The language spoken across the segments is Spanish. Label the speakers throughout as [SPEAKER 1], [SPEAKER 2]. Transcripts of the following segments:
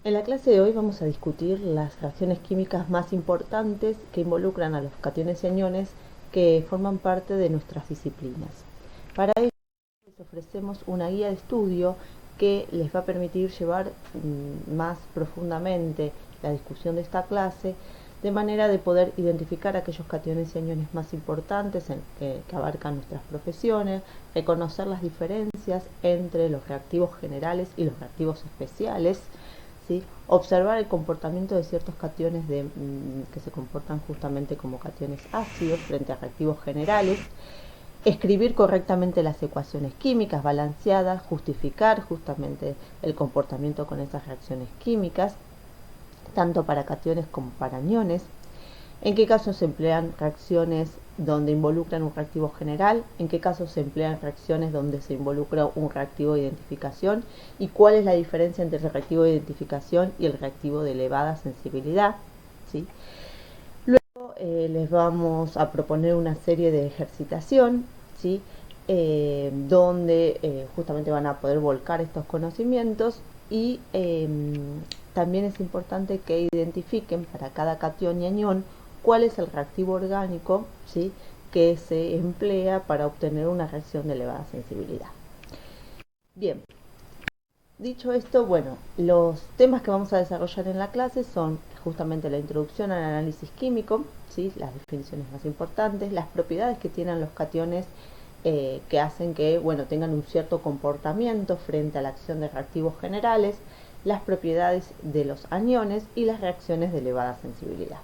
[SPEAKER 1] En la clase de hoy vamos a discutir las reacciones químicas más importantes que involucran a los cationes y aniones que forman parte de nuestras disciplinas. Para ello les ofrecemos una guía de estudio que les va a permitir llevar más profundamente la discusión de esta clase, de manera de poder identificar aquellos cationes y aniones más importantes que abarcan nuestras profesiones, reconocer las diferencias entre los reactivos generales y los reactivos especiales, ¿sí? Observar el comportamiento de ciertos cationes que se comportan justamente como cationes ácidos frente a reactivos generales, escribir correctamente las ecuaciones químicas balanceadas, justificar justamente el comportamiento con esas reacciones químicas, tanto para cationes como para aniones, en qué casos se emplean reacciones donde involucran un reactivo general, en qué casos se emplean reacciones donde se involucra un reactivo de identificación y cuál es la diferencia entre el reactivo de identificación y el reactivo de elevada sensibilidad, ¿sí? Luego les vamos a proponer una serie de ejercitación, ¿sí? Donde justamente van a poder volcar estos conocimientos y también es importante que identifiquen para cada catión y anión cuál es el reactivo orgánico, ¿sí?, que se emplea para obtener una reacción de elevada sensibilidad. Bien, dicho esto, bueno, los temas que vamos a desarrollar en la clase son justamente la introducción al análisis químico, ¿sí?, las definiciones más importantes, las propiedades que tienen los cationes que hacen que, bueno, tengan un cierto comportamiento frente a la acción de reactivos generales, las propiedades de los aniones y las reacciones de elevada sensibilidad.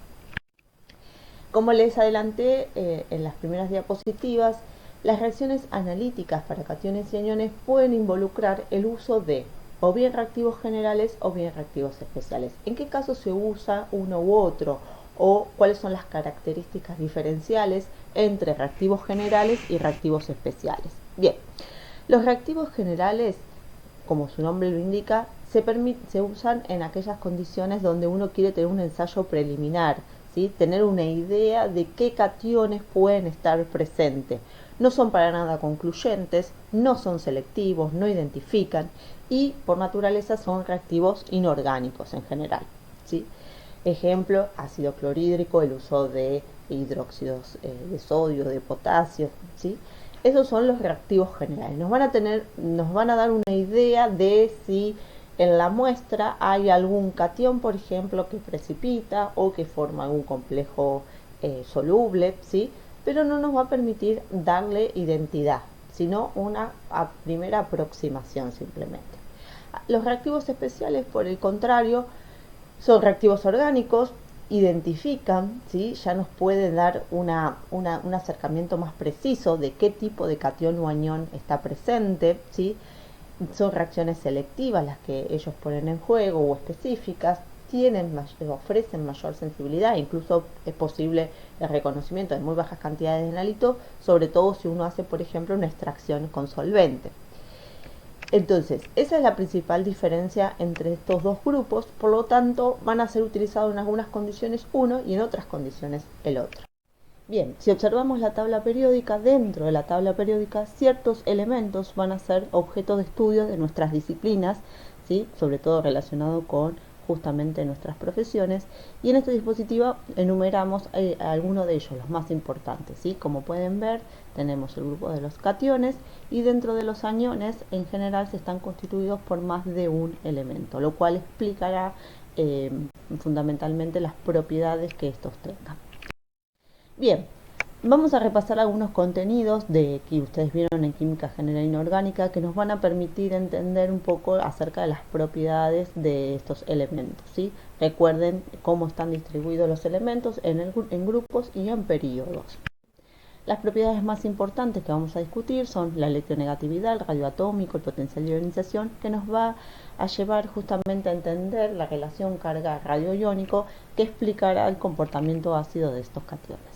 [SPEAKER 1] Como les adelanté en las primeras diapositivas, las reacciones analíticas para cationes y aniones pueden involucrar el uso de o bien reactivos generales o bien reactivos especiales. ¿En qué caso se usa uno u otro? O cuáles son las características diferenciales entre reactivos generales y reactivos especiales. Bien, los reactivos generales, como su nombre lo indica, se usan en aquellas condiciones donde uno quiere tener un ensayo preliminar, ¿sí?, tener una idea de qué cationes pueden estar presentes. No son para nada concluyentes, no son selectivos, no identifican y por naturaleza son reactivos inorgánicos en general, ¿sí? Ejemplo, ácido clorhídrico, el uso de hidróxidos de sodio, de potasio, ¿sí? Esos son los reactivos generales. Nos van a dar una idea de si en la muestra hay algún catión, por ejemplo, que precipita o que forma algún complejo soluble, ¿sí?, pero no nos va a permitir darle identidad, sino una primera aproximación simplemente. Los reactivos especiales, por el contrario, son reactivos orgánicos, identifican, ¿sí?, ya nos pueden dar un acercamiento más preciso de qué tipo de catión o anión está presente, ¿sí? Son reacciones selectivas las que ellos ponen en juego o específicas, ofrecen mayor sensibilidad, incluso es posible el reconocimiento de muy bajas cantidades de nalito, sobre todo si uno hace, por ejemplo, una extracción con solvente. Entonces, esa es la principal diferencia entre estos dos grupos, por lo tanto, van a ser utilizados en algunas condiciones uno y en otras condiciones el otro. Bien, si observamos la tabla periódica, dentro de la tabla periódica ciertos elementos van a ser objeto de estudio de nuestras disciplinas, ¿sí?, sobre todo relacionado con justamente nuestras profesiones, y en este dispositivo enumeramos algunos de ellos, los más importantes, ¿sí? Como pueden ver, tenemos el grupo de los cationes y dentro de los aniones en general se están constituidos por más de un elemento, lo cual explicará fundamentalmente las propiedades que estos tengan. Bien, vamos a repasar algunos contenidos que ustedes vieron en química general inorgánica que nos van a permitir entender un poco acerca de las propiedades de estos elementos, ¿sí? Recuerden cómo están distribuidos los elementos en grupos y en períodos. Las propiedades más importantes que vamos a discutir son la electronegatividad, el radioatómico, el potencial de ionización, que nos va a llevar justamente a entender la relación carga radioiónico que explicará el comportamiento ácido de estos cationes.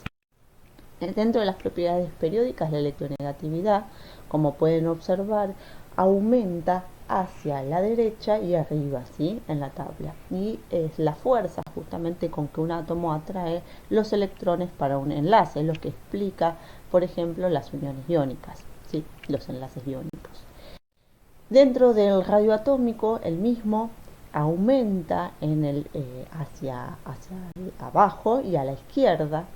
[SPEAKER 1] Dentro de las propiedades periódicas, la electronegatividad, como pueden observar, aumenta hacia la derecha y arriba, ¿sí?, en la tabla. Y es la fuerza justamente con que un átomo atrae los electrones para un enlace, lo que explica, por ejemplo, las uniones iónicas, ¿sí?, los enlaces iónicos. Dentro del radioatómico, el mismo, aumenta hacia abajo y a la izquierda.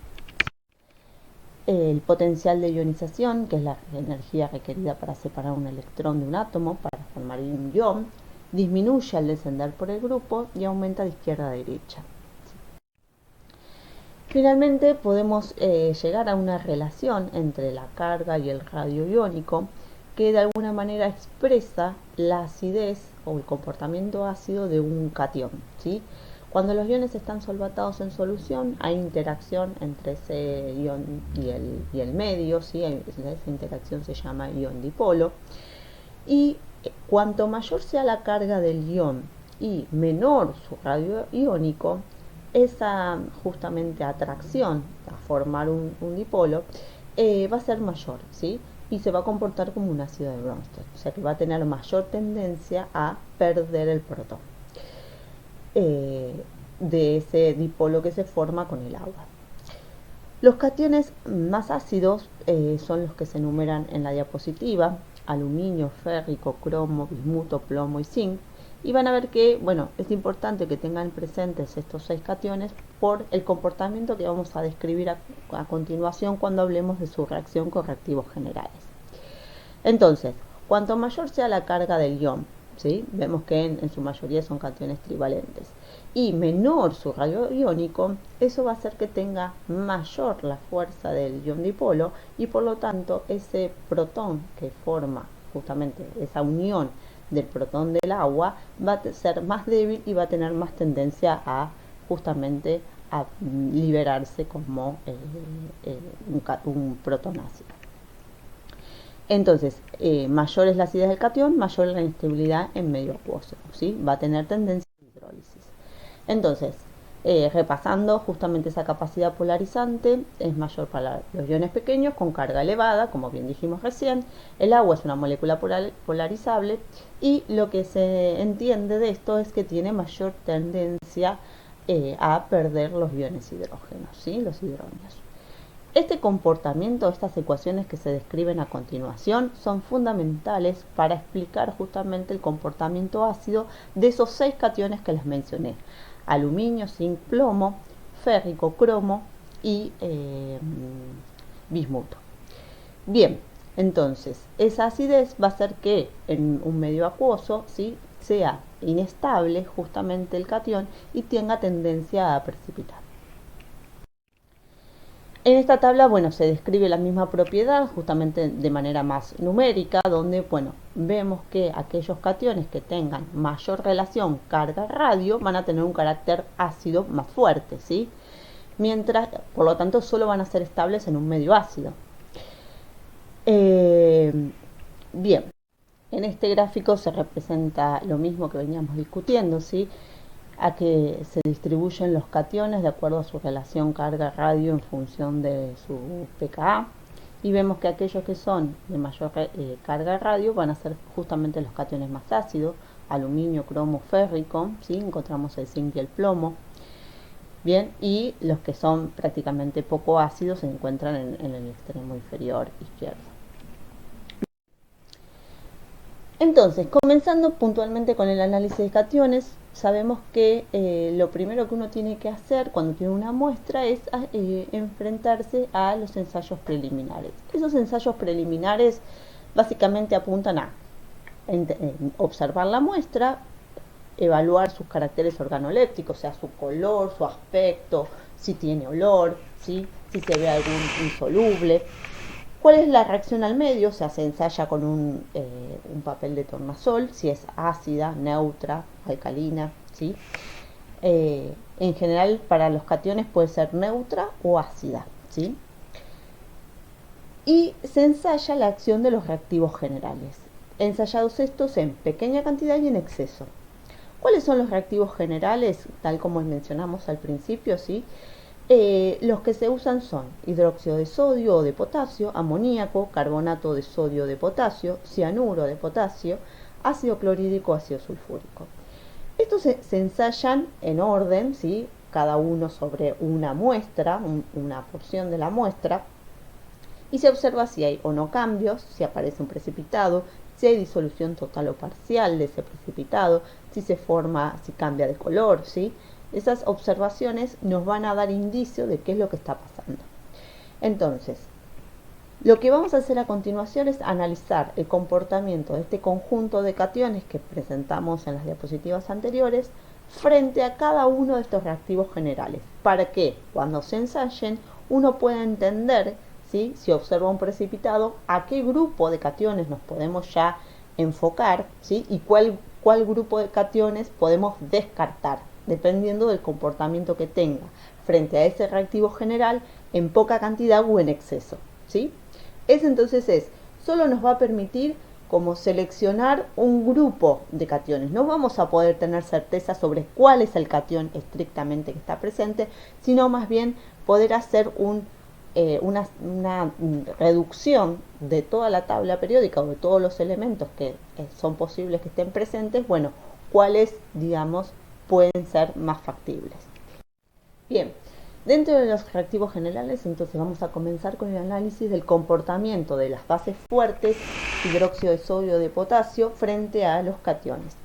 [SPEAKER 1] El potencial de ionización, que es la energía requerida para separar un electrón de un átomo para formar un ion, disminuye al descender por el grupo y aumenta de izquierda a derecha. Finalmente podemos llegar a una relación entre la carga y el radio iónico que de alguna manera expresa la acidez o el comportamiento ácido de un catión, ¿sí? Cuando los iones están solvatados en solución, hay interacción entre ese ion y el medio, ¿sí? Esa interacción se llama ion dipolo. Y cuanto mayor sea la carga del ion y menor su radio iónico, esa justamente atracción a formar un dipolo va a ser mayor, ¿sí? Y se va a comportar como un ácido de Bronsted, o sea que va a tener mayor tendencia a perder el protón de ese dipolo que se forma con el agua. Los cationes más ácidos son los que se enumeran en la diapositiva: aluminio, férrico, cromo, bismuto, plomo y zinc. Y van a ver que, bueno, es importante que tengan presentes estos 6 cationes por el comportamiento que vamos a describir a continuación cuando hablemos de su reacción con reactivos generales. Entonces, cuanto mayor sea la carga del ion, ¿sí? Vemos que en su mayoría son cationes trivalentes, y menor su radio iónico, eso va a hacer que tenga mayor la fuerza del ion dipolo y por lo tanto ese protón que forma justamente esa unión del protón del agua va a ser más débil y va a tener más tendencia a justamente a liberarse como un protón ácido. Entonces, mayor es la acidez del catión, mayor la inestabilidad en medio acuoso, ¿sí? Va a tener tendencia a hidrólisis. Entonces, repasando, justamente esa capacidad polarizante es mayor para los iones pequeños con carga elevada, como bien dijimos recién. El agua es una molécula polarizable y lo que se entiende de esto es que tiene mayor tendencia a perder los iones hidrógenos, ¿sí? Los hidronios. Este comportamiento, estas ecuaciones que se describen a continuación, son fundamentales para explicar justamente el comportamiento ácido de esos 6 cationes que les mencioné: aluminio, zinc, plomo, férrico, cromo y bismuto. Bien, entonces esa acidez va a hacer que en un medio acuoso, ¿sí?, sea inestable justamente el catión y tenga tendencia a precipitar. En esta tabla, bueno, se describe la misma propiedad justamente de manera más numérica, donde, bueno, vemos que aquellos cationes que tengan mayor relación carga-radio van a tener un carácter ácido más fuerte, ¿sí? Mientras, por lo tanto, solo van a ser estables en un medio ácido. Bien, en este gráfico se representa lo mismo que veníamos discutiendo, ¿sí? A que se distribuyen los cationes de acuerdo a su relación carga-radio en función de su pKa, y vemos que aquellos que son de mayor carga-radio van a ser justamente los cationes más ácidos: aluminio, cromo, férrico, ¿sí? Encontramos el zinc y el plomo. Bien, y los que son prácticamente poco ácidos se encuentran en el extremo inferior izquierdo. Entonces, comenzando puntualmente con el análisis de cationes, sabemos que lo primero que uno tiene que hacer cuando tiene una muestra es enfrentarse a los ensayos preliminares. Esos ensayos preliminares básicamente apuntan a observar la muestra, evaluar sus caracteres organolépticos, o sea, su color, su aspecto, si tiene olor, ¿sí?, si se ve algún insoluble. ¿Cuál es la reacción al medio? O sea, se ensaya con un papel de tornasol, si es ácida, neutra, alcalina, ¿sí? En general, para los cationes puede ser neutra o ácida, ¿sí? Y se ensaya la acción de los reactivos generales, ensayados estos en pequeña cantidad y en exceso. ¿Cuáles son los reactivos generales? Tal como mencionamos al principio, ¿sí? Los que se usan son hidróxido de sodio o de potasio, amoníaco, carbonato de sodio o de potasio, cianuro de potasio, ácido clorhídrico, ácido sulfúrico. Estos se ensayan en orden, ¿sí?, cada uno sobre una muestra, una porción de la muestra, y se observa si hay o no cambios, si aparece un precipitado, si hay disolución total o parcial de ese precipitado, si se forma, si cambia de color, ¿sí? Esas observaciones nos van a dar indicio de qué es lo que está pasando. Entonces, lo que vamos a hacer a continuación es analizar el comportamiento de este conjunto de cationes que presentamos en las diapositivas anteriores frente a cada uno de estos reactivos generales, para que cuando se ensayen uno pueda entender, ¿sí?, si observa un precipitado, a qué grupo de cationes nos podemos ya enfocar, ¿sí?, y cuál grupo de cationes podemos descartar, dependiendo del comportamiento que tenga frente a ese reactivo general en poca cantidad o en exceso, ¿sí? Solo nos va a permitir como seleccionar un grupo de cationes. No vamos a poder tener certeza sobre cuál es el catión estrictamente que está presente, sino más bien poder hacer una reducción de toda la tabla periódica o de todos los elementos que son posibles que estén presentes, bueno, cuáles, digamos, pueden ser más factibles. Bien. Dentro de los reactivos generales, entonces vamos a comenzar con el análisis del comportamiento de las bases fuertes, hidróxido de sodio de potasio, frente a los cationes.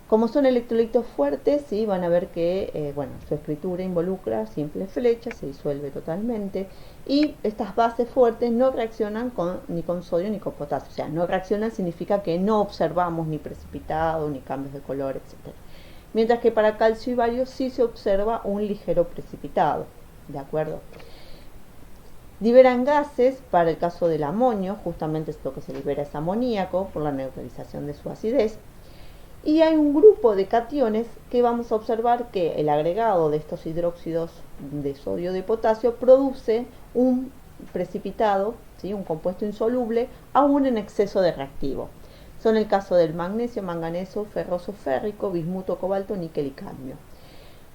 [SPEAKER 1] Como son electrolitos fuertes, ¿sí?, van a ver que su escritura involucra simples flechas, se disuelve totalmente, y estas bases fuertes no reaccionan ni con sodio ni con potasio. O sea, no reaccionan significa que no observamos ni precipitado, ni cambios de color, etc. Mientras que para calcio y bario sí se observa un ligero precipitado, ¿de acuerdo? Liberan gases, para el caso del amonio, justamente es lo que se libera es amoníaco por la neutralización de su acidez. Y hay un grupo de cationes que vamos a observar que el agregado de estos hidróxidos de sodio de potasio produce un precipitado, ¿sí?, un compuesto insoluble, aún en exceso de reactivo. Son el caso del magnesio, manganeso, ferroso férrico, bismuto, cobalto, níquel y cadmio.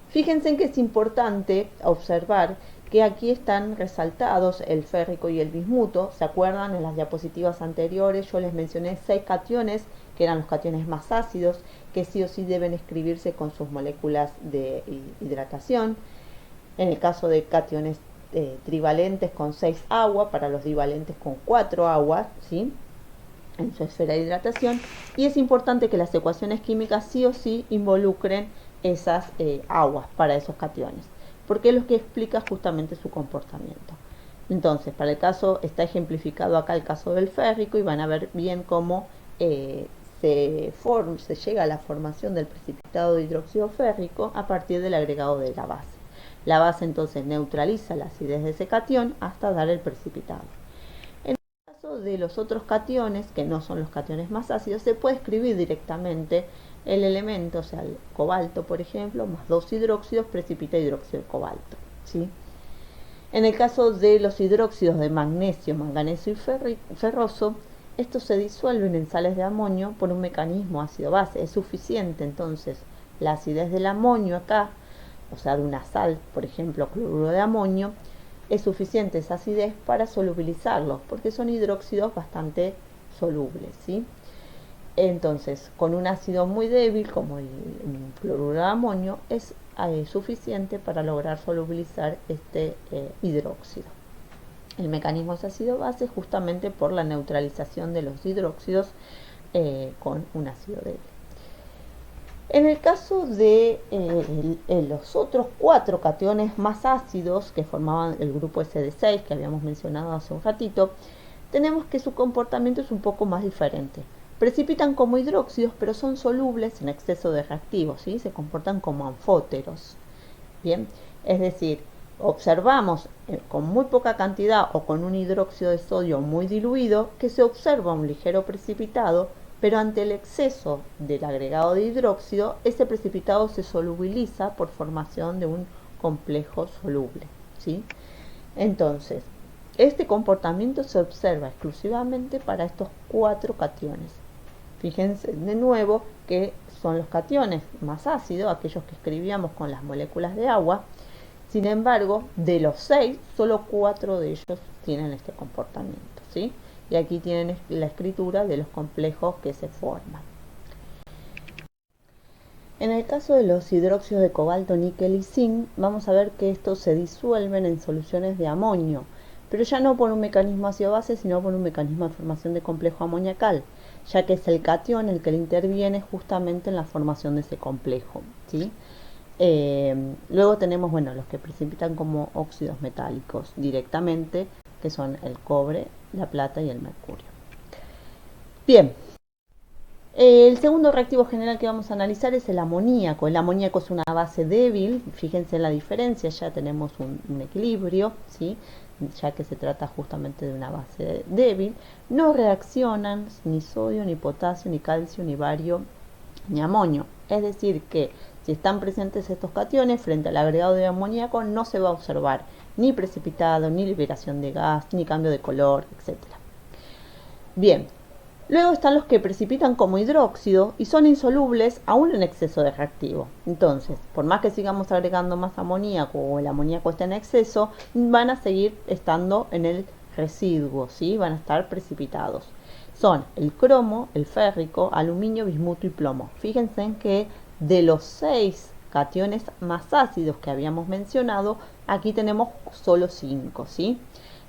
[SPEAKER 1] Fíjense en que es importante observar que aquí están resaltados el férrico y el bismuto. ¿Se acuerdan? En las diapositivas anteriores yo les mencioné 6 cationes, que eran los cationes más ácidos, que sí o sí deben escribirse con sus moléculas de hidratación. En el caso de cationes trivalentes con 6 agua, para los divalentes con 4 agua, ¿sí?, en su esfera de hidratación, y es importante que las ecuaciones químicas sí o sí involucren esas aguas para esos cationes, porque es lo que explica justamente su comportamiento. Entonces, para el caso, está ejemplificado acá el caso del férrico, y van a ver bien cómo se llega a la formación del precipitado de hidróxido férrico a partir del agregado de la base. La base entonces neutraliza la acidez de ese catión hasta dar el precipitado. De los otros cationes, que no son los cationes más ácidos, se puede escribir directamente el elemento, o sea, el cobalto, por ejemplo, más 2 hidróxidos, precipita hidróxido de cobalto, ¿sí? En el caso de los hidróxidos de magnesio, manganeso y ferroso, estos se disuelven en sales de amonio por un mecanismo ácido-base. Es suficiente entonces la acidez del amonio acá, o sea, de una sal, por ejemplo, cloruro de amonio, es suficiente esa acidez para solubilizarlos, porque son hidróxidos bastante solubles, ¿sí? Entonces, con un ácido muy débil como el cloruro de amonio es suficiente para lograr solubilizar este hidróxido. El mecanismo es ácido-base justamente por la neutralización de los hidróxidos con un ácido débil. En el caso de los otros 4 cationes más ácidos que formaban el grupo SD6 que habíamos mencionado hace un ratito, tenemos que su comportamiento es un poco más diferente. Precipitan como hidróxidos, pero son solubles en exceso de reactivos, ¿sí? Se comportan como anfóteros. Bien, es decir, observamos con muy poca cantidad o con un hidróxido de sodio muy diluido que se observa un ligero precipitado, pero ante el exceso del agregado de hidróxido, ese precipitado se solubiliza por formación de un complejo soluble, ¿sí? Entonces, este comportamiento se observa exclusivamente para estos 4 cationes. Fíjense de nuevo que son los cationes más ácidos, aquellos que escribíamos con las moléculas de agua. Sin embargo, de los 6, solo 4 de ellos tienen este comportamiento, ¿sí? Y aquí tienen la escritura de los complejos que se forman. En el caso de los hidróxidos de cobalto, níquel y zinc, vamos a ver que estos se disuelven en soluciones de amonio, pero ya no por un mecanismo ácido-base, sino por un mecanismo de formación de complejo amoniacal, ya que es el catión el que le interviene justamente en la formación de ese complejo, ¿sí? Luego tenemos, bueno, los que precipitan como óxidos metálicos directamente, que son el cobre, la plata y el mercurio. Bien, el segundo reactivo general que vamos a analizar es el amoníaco. El amoníaco es una base débil, fíjense en la diferencia, ya tenemos un equilibrio, ¿sí? Ya que se trata justamente de una base débil. No reaccionan ni sodio, ni potasio, ni calcio, ni bario, ni amonio. Es decir, que si están presentes estos cationes frente al agregado de amoníaco no se va a observar ni precipitado, ni liberación de gas, ni cambio de color, etc. Bien, luego están los que precipitan como hidróxido y son insolubles aún en exceso de reactivo. Entonces, por más que sigamos agregando más amoníaco o el amoníaco esté en exceso, van a seguir estando en el residuo, ¿sí? Van a estar precipitados. Son el cromo, el férrico, aluminio, bismuto y plomo. Fíjense en que de los 6 cationes más ácidos que habíamos mencionado, aquí tenemos solo 5, ¿sí?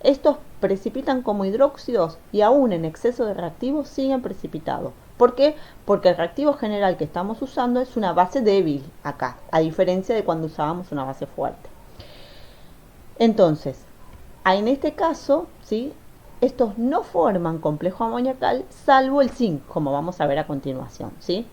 [SPEAKER 1] Estos precipitan como hidróxidos y aún en exceso de reactivo siguen precipitados. ¿Por qué? Porque el reactivo general que estamos usando es una base débil acá, a diferencia de cuando usábamos una base fuerte. Entonces, en este caso, ¿sí? Estos no forman complejo amoniacal salvo el zinc, como vamos a ver a continuación, ¿sí?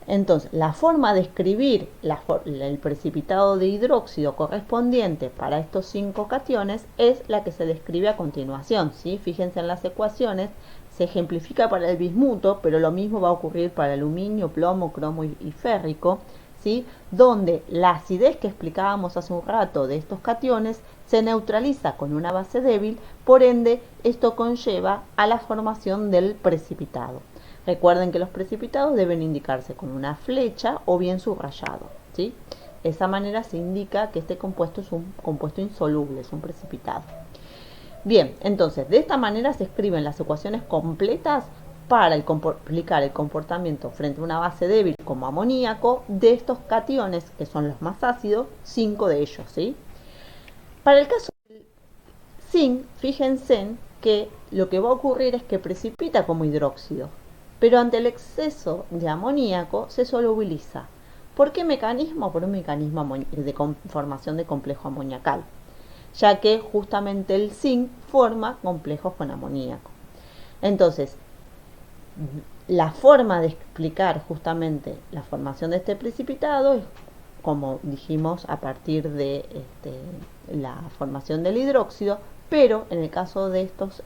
[SPEAKER 1] Entonces, la forma de escribir el precipitado de hidróxido correspondiente para estos 5 cationes es la que se describe a continuación, ¿sí? Fíjense en las ecuaciones, se ejemplifica para el bismuto, pero lo mismo va a ocurrir para aluminio, plomo, cromo y férrico, ¿sí? Donde la acidez que explicábamos hace un rato de estos cationes se neutraliza con una base débil, por ende esto conlleva a la formación del precipitado. Recuerden que los precipitados deben indicarse con una flecha o bien subrayado, ¿sí? De esa manera se indica que este compuesto es un compuesto insoluble, es un precipitado. Bien, entonces de esta manera se escriben las ecuaciones completas para explicar el comportamiento frente a una base débil como amoníaco de estos cationes, que son los más ácidos, 5 de ellos, ¿sí? Para el caso del zinc, fíjense que lo que va a ocurrir es que precipita como hidróxido, pero ante el exceso de amoníaco se solubiliza. ¿Por qué mecanismo? Por un mecanismo de formación de complejo amoniacal, ya que justamente el zinc forma complejos con amoníaco. Entonces, la forma de explicar justamente la formación de este precipitado es, como dijimos, a partir de la formación del hidróxido, pero en el caso de estos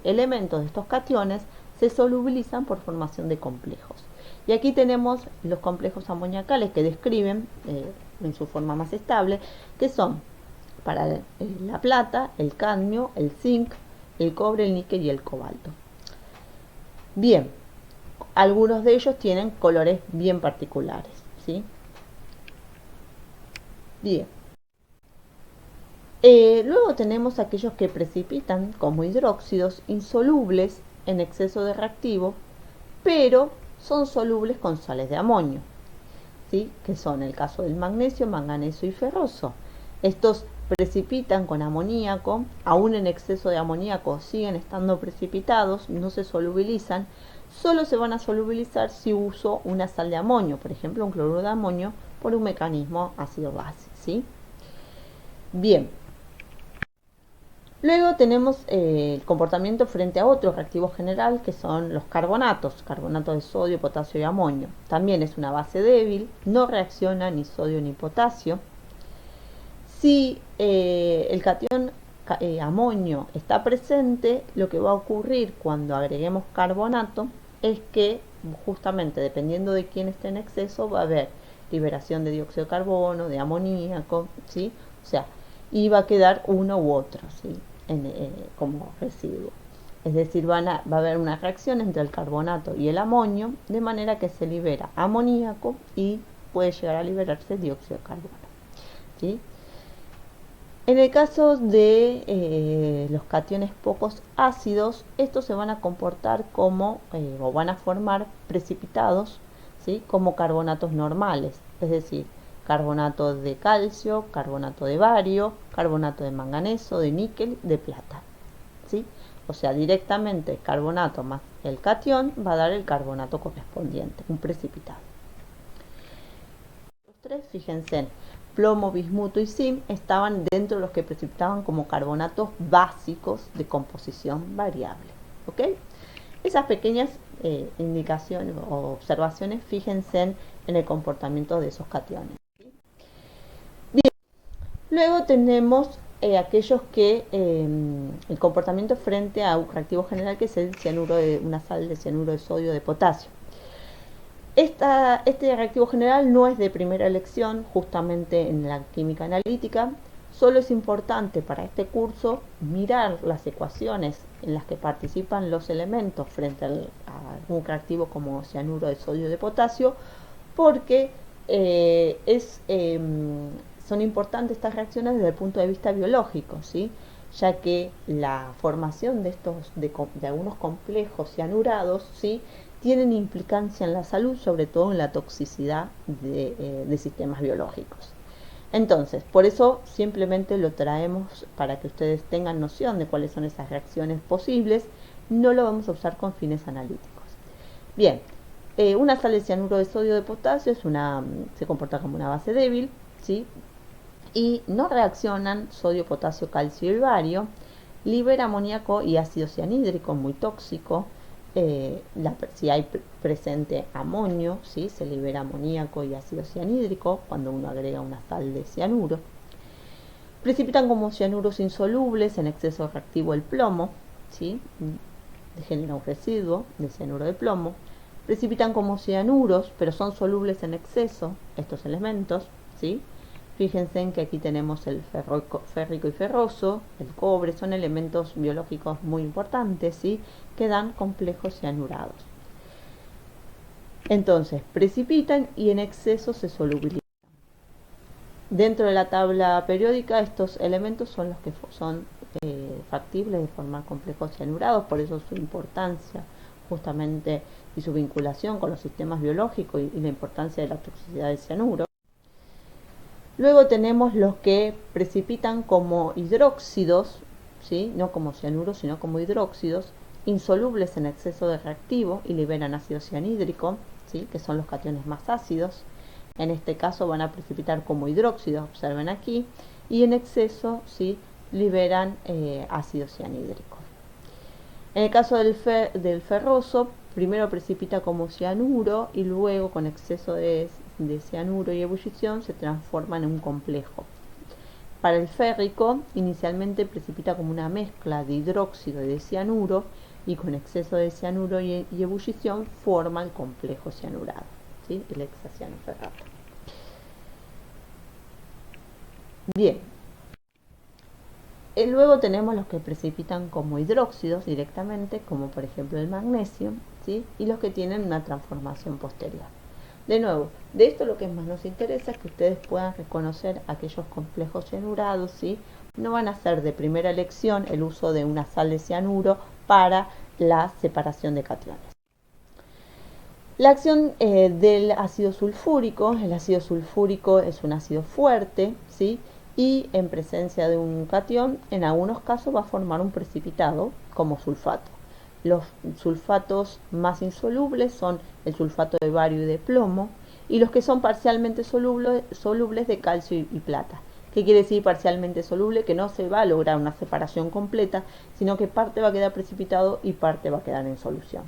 [SPEAKER 1] elementos, de estos cationes, se solubilizan por formación de complejos. Y aquí tenemos los complejos amoniacales que describen en su forma más estable, que son para la plata, el cadmio, el zinc, el cobre, el níquel y el cobalto. Bien, algunos de ellos tienen colores bien particulares, ¿sí? Bien. Luego tenemos aquellos que precipitan como hidróxidos insolubles en exceso de reactivo, pero son solubles con sales de amonio, ¿sí? Que son el caso del magnesio, manganeso y ferroso. Estos precipitan con amoníaco, aún en exceso de amoníaco siguen estando precipitados, no se solubilizan, solo se van a solubilizar si uso una sal de amonio, por ejemplo un cloruro de amonio, por un mecanismo ácido-base, ¿sí? Bien. Luego tenemos el comportamiento frente a otro reactivo general que son los carbonatos de sodio, potasio y amonio. También es una base débil, no reacciona ni sodio ni potasio. Si el catión amonio está presente, lo que va a ocurrir cuando agreguemos carbonato es que justamente dependiendo de quién esté en exceso va a haber liberación de dióxido de carbono, de amoníaco, ¿sí? O sea, y va a quedar uno u otro, ¿sí? Como residuo. Es decir, va a haber una reacción entre el carbonato y el amonio, de manera que se libera amoníaco y puede llegar a liberarse dióxido de carbono, ¿sí? En el caso de los cationes pocos ácidos, estos se van a comportar como, o van a formar precipitados, ¿sí? Como carbonatos normales, es decir, carbonato de calcio, carbonato de bario, carbonato de manganeso, de níquel, de plata, ¿sí? O sea, directamente el carbonato más el catión va a dar el carbonato correspondiente, un precipitado. Los tres, fíjense, plomo, bismuto y zinc estaban dentro de los que precipitaban como carbonatos básicos de composición variable, ¿ok? Esas pequeñas indicaciones o observaciones, fíjense en el comportamiento de esos cationes. Bien, luego tenemos aquellos que el comportamiento frente a un reactivo general, que es el cianuro de una sal de cianuro de sodio de potasio. Este reactivo general no es de primera elección justamente en la química analítica. Solo es importante para este curso mirar las ecuaciones en las que participan los elementos frente a un reactivo como cianuro de sodio de potasio, porque son importantes estas reacciones desde el punto de vista biológico, ¿sí? Ya que la formación de algunos complejos cianurados, ¿sí?, tienen implicancia en la salud, sobre todo en la toxicidad de sistemas biológicos. Entonces, por eso simplemente lo traemos para que ustedes tengan noción de cuáles son esas reacciones posibles. No lo vamos a usar con fines analíticos. Bien, una sal de cianuro de sodio de potasio se comporta como una base débil, ¿sí? Y no reaccionan sodio, potasio, calcio y bario. Libera amoníaco y ácido cianhídrico, muy tóxico. Si hay presente amonio, ¿sí?, se libera amoníaco y ácido cianhídrico cuando uno agrega una sal de cianuro. Precipitan como cianuros insolubles, en exceso reactivo el plomo, ¿sí?, genera un residuo de cianuro de plomo. Precipitan como cianuros, pero son solubles en exceso estos elementos, ¿sí? Fíjense en que aquí tenemos el férrico y ferroso, el cobre, son elementos biológicos muy importantes, ¿sí?, que dan complejos cianurados. Entonces, precipitan y en exceso se solubilizan. Dentro de la tabla periódica, estos elementos son los que son factibles de formar complejos cianurados, por eso su importancia justamente y su vinculación con los sistemas biológicos y la importancia de la toxicidad del cianuro. Luego tenemos los que precipitan como hidróxidos, ¿sí?, no como cianuros, sino como hidróxidos, insolubles en exceso de reactivo y liberan ácido cianhídrico, ¿sí?, que son los cationes más ácidos. En este caso van a precipitar como hidróxidos, observen aquí, y en exceso, ¿sí?, liberan ácido cianhídrico. En el caso del ferroso, primero precipita como cianuro y luego con exceso de cianuro y ebullición se transforma en un complejo. Para el férrico, inicialmente precipita como una mezcla de hidróxido y de cianuro y con exceso de cianuro y ebullición forma el complejo cianurado, ¿sí?, el hexacianoferrato. Bien. Luego tenemos los que precipitan como hidróxidos directamente, como por ejemplo el magnesio, ¿sí?, y los que tienen una transformación posterior. De nuevo, de esto lo que más nos interesa es que ustedes puedan reconocer aquellos complejos cianurados, ¿sí? No van a ser de primera elección el uso de una sal de cianuro para la separación de cationes. La acción del ácido sulfúrico, el ácido sulfúrico es un ácido fuerte, ¿sí?, y en presencia de un catión, en algunos casos va a formar un precipitado como sulfato. Los sulfatos más insolubles son el sulfato de bario y de plomo, y los que son parcialmente solubles de calcio y plata. ¿Qué quiere decir parcialmente soluble? Que no se va a lograr una separación completa, sino que parte va a quedar precipitado y parte va a quedar en solución.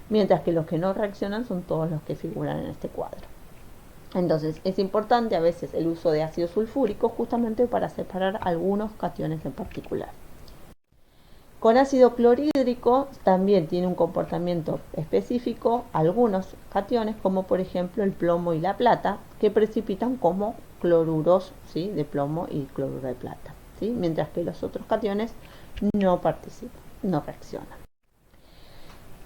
[SPEAKER 1] Mientras que los que no reaccionan son todos los que figuran en este cuadro. Entonces es importante a veces el uso de ácido sulfúrico justamente para separar algunos cationes en particular. Con ácido clorhídrico también tiene un comportamiento específico algunos cationes, como por ejemplo el plomo y la plata, que precipitan como cloruros, ¿sí?, de plomo y cloruro de plata, ¿sí?, mientras que los otros cationes no participan, no reaccionan.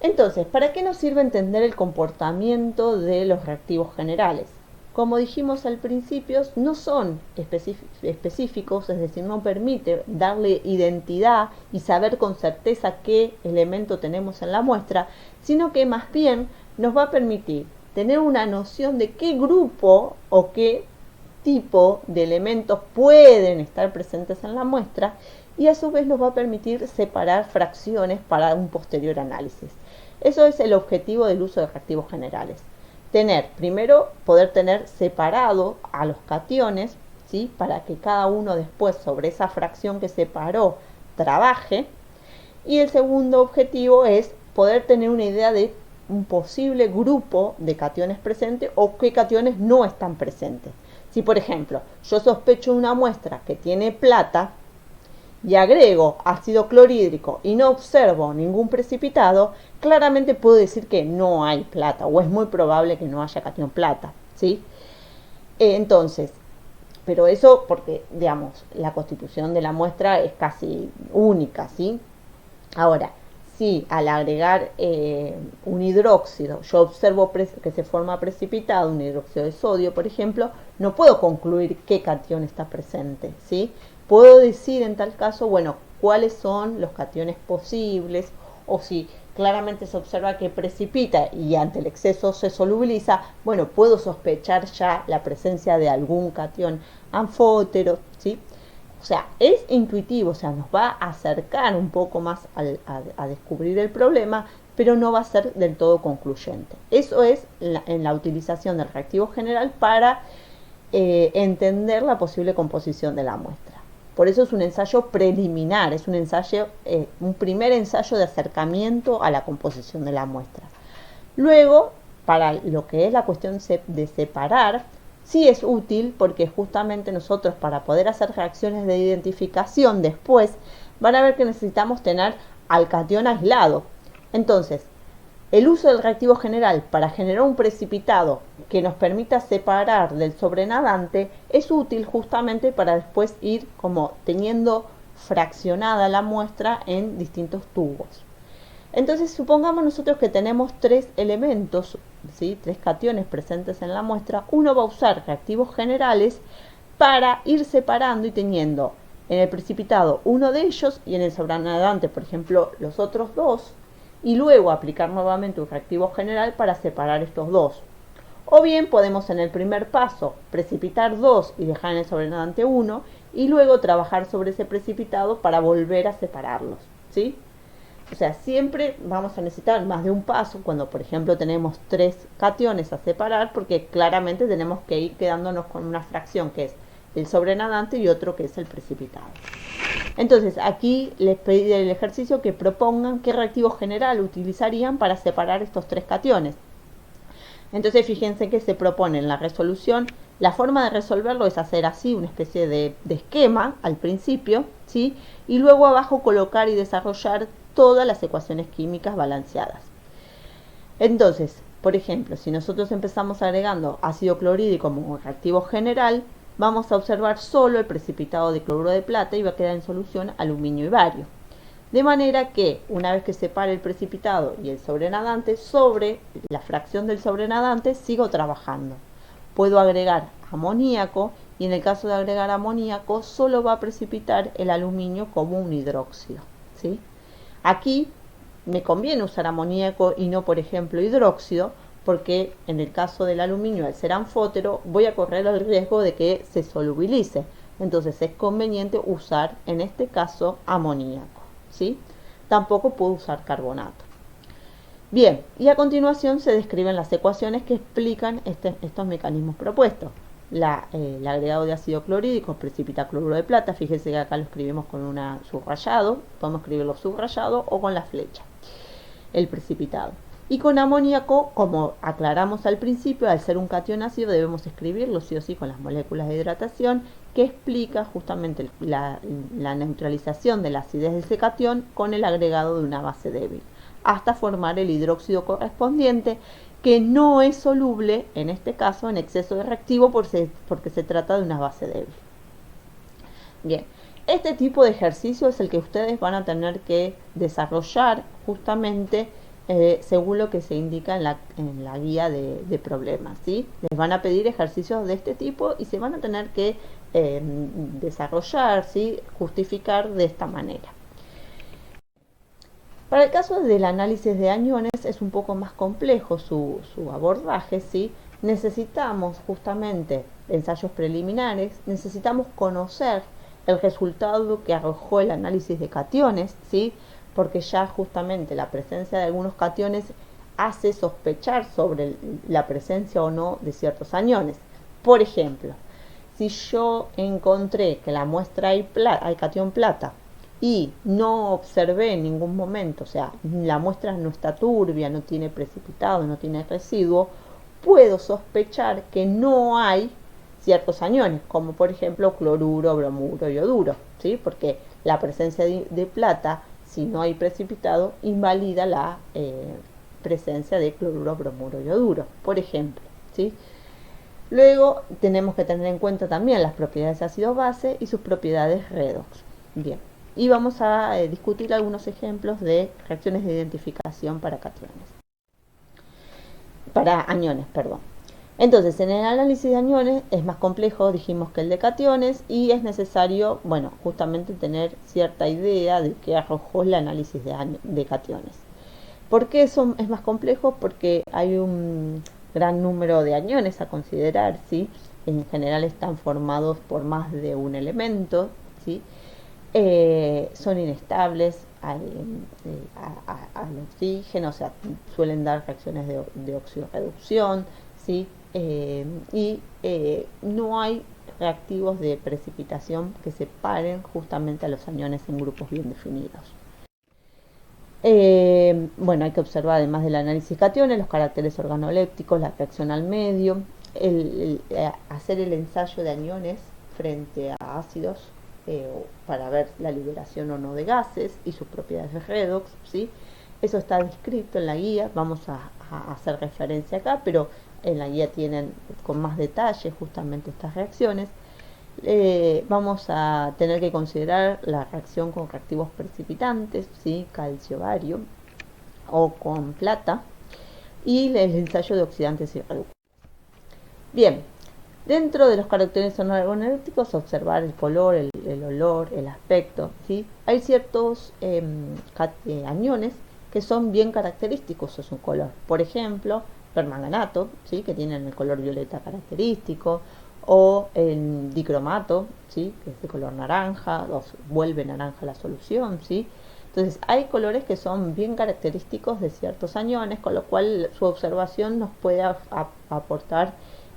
[SPEAKER 1] Entonces, ¿para qué nos sirve entender el comportamiento de los reactivos generales? Como dijimos al principio, no son específicos, es decir, no permite darle identidad y saber con certeza qué elemento tenemos en la muestra, sino que más bien nos va a permitir tener una noción de qué grupo o qué tipo de elementos pueden estar presentes en la muestra y a su vez nos va a permitir separar fracciones para un posterior análisis. Eso es el objetivo del uso de reactivos generales. Poder tener separado a los cationes, ¿sí? Para que cada uno después sobre esa fracción que separó trabaje. Y el segundo objetivo es poder tener una idea de un posible grupo de cationes presentes o qué cationes no están presentes. Si por ejemplo yo sospecho una muestra que tiene plata y agrego ácido clorhídrico y no observo ningún precipitado, claramente puedo decir que no hay plata o es muy probable que no haya cation plata, ¿sí? Entonces, pero eso porque, digamos, la constitución de la muestra es casi única, ¿sí? Ahora, si al agregar un hidróxido yo observo que se forma precipitado, un hidróxido de sodio, por ejemplo, no puedo concluir qué cation está presente, ¿sí? Puedo decir en tal caso, bueno, cuáles son los cationes posibles, o si claramente se observa que precipita y ante el exceso se solubiliza, bueno, puedo sospechar ya la presencia de algún cation anfótero, ¿sí? O sea, es intuitivo, o sea, nos va a acercar un poco más a descubrir el problema, pero no va a ser del todo concluyente. Eso es en la utilización del reactivo general para entender la posible composición de la muestra. Por eso es un ensayo preliminar, es un primer ensayo de acercamiento a la composición de la muestra. Luego, para lo que es la cuestión de separar, sí es útil porque justamente nosotros para poder hacer reacciones de identificación después van a ver que necesitamos tener al catión aislado. Entonces, el uso del reactivo general para generar un precipitado que nos permita separar del sobrenadante es útil justamente para después ir como teniendo fraccionada la muestra en distintos tubos. Entonces, supongamos nosotros que tenemos tres elementos, ¿sí? Tres cationes presentes en la muestra. Uno va a usar reactivos generales para ir separando y teniendo en el precipitado uno de ellos y en el sobrenadante, por ejemplo, los otros dos, y luego aplicar nuevamente un reactivo general para separar estos dos. O bien podemos en el primer paso precipitar dos y dejar en el sobrenadante uno y luego trabajar sobre ese precipitado para volver a separarlos, ¿sí? O sea, siempre vamos a necesitar más de un paso cuando, por ejemplo, tenemos tres cationes a separar, porque claramente tenemos que ir quedándonos con una fracción que es el sobrenadante y otro que es el precipitado. Entonces, aquí les pedí el ejercicio que propongan qué reactivo general utilizarían para separar estos tres cationes. Entonces, fíjense que se propone en la resolución, la forma de resolverlo es hacer así una especie de esquema al principio, ¿sí? Y luego abajo colocar y desarrollar todas las ecuaciones químicas balanceadas. Entonces, por ejemplo, si nosotros empezamos agregando ácido clorhídrico como reactivo general, vamos a observar solo el precipitado de cloruro de plata y va a quedar en solución aluminio y bario. De manera que una vez que separe el precipitado y el sobrenadante, sobre la fracción del sobrenadante sigo trabajando. Puedo agregar amoníaco y en el caso de agregar amoníaco solo va a precipitar el aluminio como un hidróxido, ¿sí? Aquí me conviene usar amoníaco y no, por ejemplo, hidróxido, porque en el caso del aluminio, al ser anfótero, voy a correr el riesgo de que se solubilice. Entonces es conveniente usar, en este caso, amoníaco, ¿sí? Tampoco puedo usar carbonato. Bien, y a continuación se describen las ecuaciones que explican estos mecanismos propuestos. El agregado de ácido clorhídrico precipita cloruro de plata. Fíjense que acá lo escribimos con un subrayado, podemos escribirlo subrayado o con la flecha, el precipitado. Y con amoníaco, como aclaramos al principio, al ser un catión ácido debemos escribirlo sí o sí con las moléculas de hidratación, que explica justamente la neutralización de la acidez de ese catión con el agregado de una base débil, hasta formar el hidróxido correspondiente, que no es soluble, en este caso, en exceso de reactivo porque se trata de una base débil. Bien, este tipo de ejercicio es el que ustedes van a tener que desarrollar justamente según lo que se indica en la guía de problemas, ¿sí? Les van a pedir ejercicios de este tipo y se van a tener que desarrollar, ¿sí? Justificar de esta manera. Para el caso del análisis de aniones es un poco más complejo su abordaje, ¿sí? Necesitamos justamente ensayos preliminares, necesitamos conocer el resultado que arrojó el análisis de cationes, ¿sí? Porque ya justamente la presencia de algunos cationes hace sospechar sobre la presencia o no de ciertos aniones. Por ejemplo, si yo encontré que la muestra hay catión plata y no observé en ningún momento, o sea, la muestra no está turbia, no tiene precipitado, no tiene residuo, puedo sospechar que no hay ciertos aniones, como por ejemplo cloruro, bromuro, yoduro, ¿sí? Porque la presencia de plata, si no hay precipitado, invalida la presencia de cloruro, bromuro, yoduro, por ejemplo, ¿sí? Luego tenemos que tener en cuenta también las propiedades de ácido base y sus propiedades redox. Bien, y vamos a discutir algunos ejemplos de reacciones de identificación para cationes. Para aniones, perdón. Entonces, en el análisis de aniones es más complejo, dijimos, que el de cationes, y es necesario, bueno, justamente tener cierta idea de qué arrojó el análisis de cationes. ¿Por qué eso es más complejo? Porque hay un gran número de aniones a considerar, ¿sí? En general están formados por más de un elemento, ¿sí? Son inestables al oxígeno, o sea, suelen dar reacciones de oxidorreducción, ¿sí? No hay reactivos de precipitación que separen justamente a los aniones en grupos bien definidos. Bueno, hay que observar, además del análisis de cationes, los caracteres organolépticos, la reacción al medio, hacer el ensayo de aniones frente a ácidos para ver la liberación o no de gases y sus propiedades de redox, ¿sí? Eso está descrito en la guía, vamos a hacer referencia acá, pero en la guía tienen con más detalle justamente estas reacciones. Vamos a tener que considerar la reacción con reactivos precipitantes, ¿sí? Calcio, bario, o con plata, y el ensayo de oxidantes y reductores. Bien, dentro de los caracteres organolépticos, observar el color, el olor, el aspecto, ¿sí? Hay ciertos aniones que son bien característicos de su color. Por ejemplo, permanganato, ¿sí? Que tienen el color violeta característico, o el dicromato, ¿sí? Que es de color naranja, o vuelve naranja la solución, ¿sí? Entonces hay colores que son bien característicos de ciertos aniones, con lo cual su observación nos puede aportar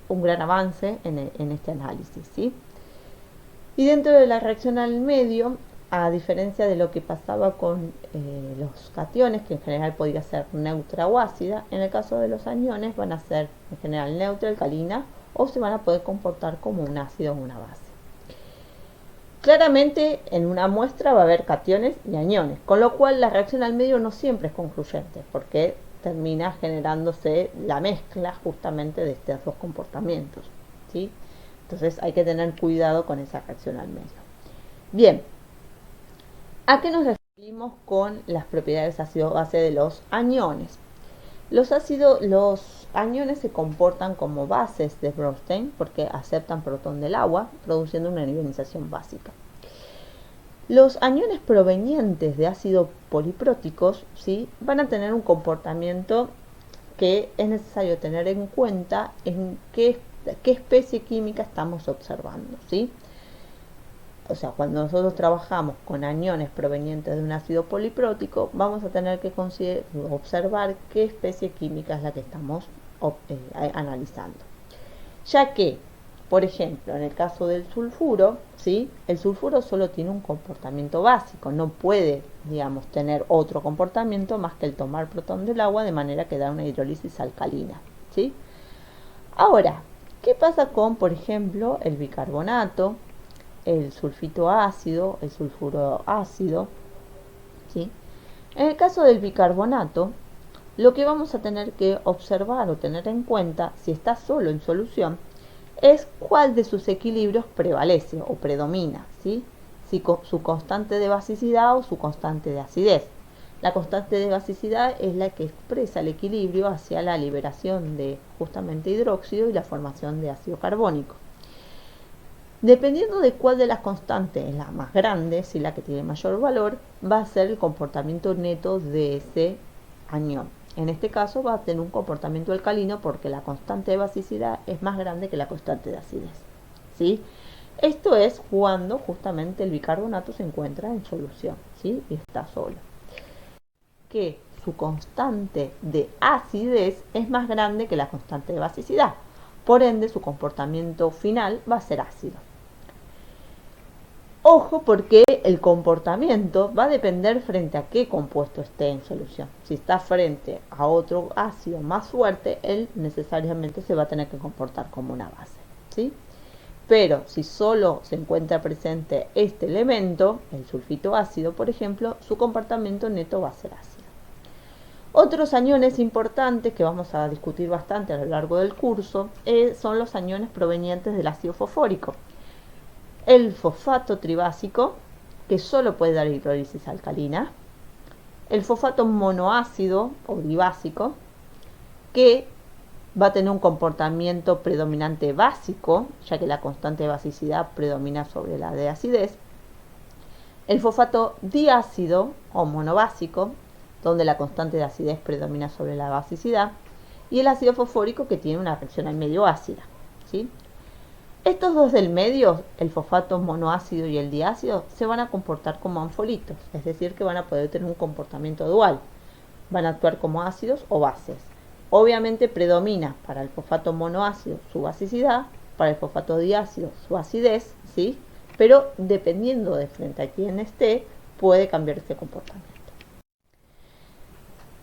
[SPEAKER 1] un gran avance en este análisis, ¿sí? Y dentro de la reacción al medio, a diferencia de lo que pasaba con los cationes, que en general podía ser neutra o ácida, en el caso de los aniones van a ser en general neutra, alcalina, o se van a poder comportar como un ácido o una base. Claramente en una muestra va a haber cationes y aniones, con lo cual la reacción al medio no siempre es concluyente, porque termina generándose la mezcla justamente de estos dos comportamientos, ¿sí? Entonces hay que tener cuidado con esa reacción al medio. Bien, ¿a qué nos referimos con las propiedades ácido-base de los aniones? Los aniones se comportan como bases de Bronsted porque aceptan protón del agua, produciendo una ionización básica. Los aniones provenientes de ácidos polipróticos, ¿sí? Van a tener un comportamiento que es necesario tener en cuenta en qué especie química estamos observando, ¿sí? O sea, cuando nosotros trabajamos con aniones provenientes de un ácido poliprótico, vamos a tener que observar qué especie química es la que estamos analizando. Ya que, por ejemplo, en el caso del sulfuro, ¿sí? El sulfuro solo tiene un comportamiento básico, no puede, digamos, tener otro comportamiento más que el tomar protón del agua, de manera que da una hidrólisis alcalina, ¿sí? Ahora, ¿qué pasa con, por ejemplo, el bicarbonato, el sulfito ácido, el sulfuro ácido, ¿sí? En el caso del bicarbonato, lo que vamos a tener que observar o tener en cuenta, si está solo en solución, es cuál de sus equilibrios prevalece o predomina, ¿sí? Si su constante de basicidad o su constante de acidez. La constante de basicidad es la que expresa el equilibrio hacia la liberación de justamente hidróxido y la formación de ácido carbónico. Dependiendo de cuál de las constantes es la más grande, si la que tiene mayor valor, va a ser el comportamiento neto de ese anión. En este caso va a tener un comportamiento alcalino porque la constante de basicidad es más grande que la constante de acidez. ¿sí? Esto es cuando justamente el bicarbonato se encuentra en solución, ¿sí? Y está solo. Que su constante de acidez es más grande que la constante de basicidad. Por ende, su comportamiento final va a ser ácido. Ojo, porque el comportamiento va a depender frente a qué compuesto esté en solución. Si está frente a otro ácido más fuerte, él necesariamente se va a tener que comportar como una base, ¿sí? Pero si solo se encuentra presente este elemento, el sulfito ácido, por ejemplo, su comportamiento neto va a ser ácido. Otros aniones importantes que vamos a discutir bastante a lo largo del curso son los aniones provenientes del ácido fosfórico. El fosfato tribásico, que solo puede dar hidrólisis alcalina. El fosfato monoácido o dibásico, que va a tener un comportamiento predominante básico, ya que la constante de basicidad predomina sobre la de acidez. El fosfato diácido o monobásico, donde la constante de acidez predomina sobre la basicidad. Y el ácido fosfórico, que tiene una reacción al medio ácida, ¿sí? Estos dos del medio, el fosfato monoácido y el diácido, se van a comportar como anfolitos, es decir, que van a poder tener un comportamiento dual. Van a actuar como ácidos o bases. Obviamente predomina para el fosfato monoácido su basicidad, para el fosfato diácido su acidez, ¿sí? Pero dependiendo de frente a quién esté, puede cambiar este comportamiento.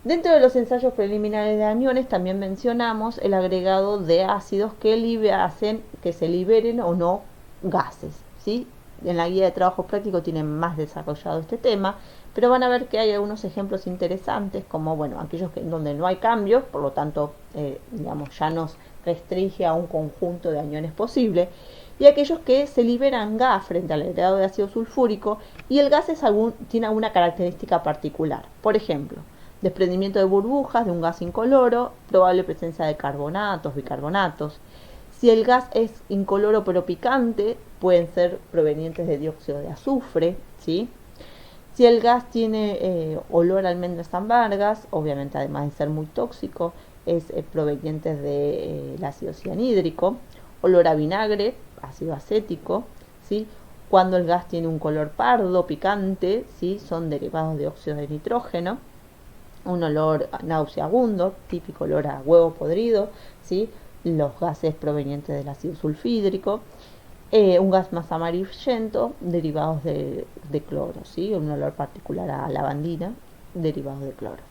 [SPEAKER 1] Dentro de los ensayos preliminares de aniones también mencionamos el agregado de ácidos que hacen que se liberen o no gases, ¿sí? En la guía de trabajo práctico tienen más desarrollado este tema, pero van a ver que hay algunos ejemplos interesantes, como bueno, aquellos donde no hay cambios, por lo tanto, digamos, ya nos restringe a un conjunto de aniones posible, y aquellos que se liberan gas frente al agregado de ácido sulfúrico y el gas tiene alguna característica particular. Por ejemplo, desprendimiento de burbujas de un gas incoloro, probable presencia de carbonatos, bicarbonatos. Si el gas es incoloro pero picante, pueden ser provenientes de dióxido de azufre, ¿sí? Si el gas tiene olor a almendras amargas, obviamente además de ser muy tóxico, es proveniente del ácido cianhídrico. Olor a vinagre, ácido acético, ¿sí? Cuando el gas tiene un color pardo, picante, ¿sí? Son derivados de óxido de nitrógeno. Un olor nauseabundo, típico olor a huevo podrido, ¿sí? Los gases provenientes del ácido sulfídrico. Un gas más amarillento, derivados de cloro, ¿sí? Un olor particular a lavandina, derivados de cloro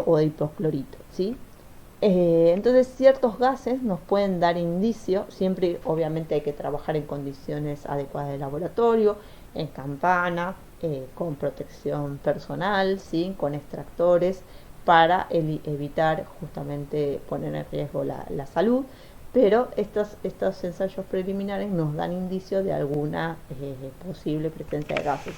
[SPEAKER 1] o de hipoclorito, ¿sí? Entonces ciertos gases nos pueden dar indicio, siempre obviamente hay que trabajar en condiciones adecuadas de laboratorio, en campana, con protección personal, ¿sí? Con extractores, para evitar justamente poner en riesgo la salud, pero estos ensayos preliminares nos dan indicio de alguna posible presencia de gases.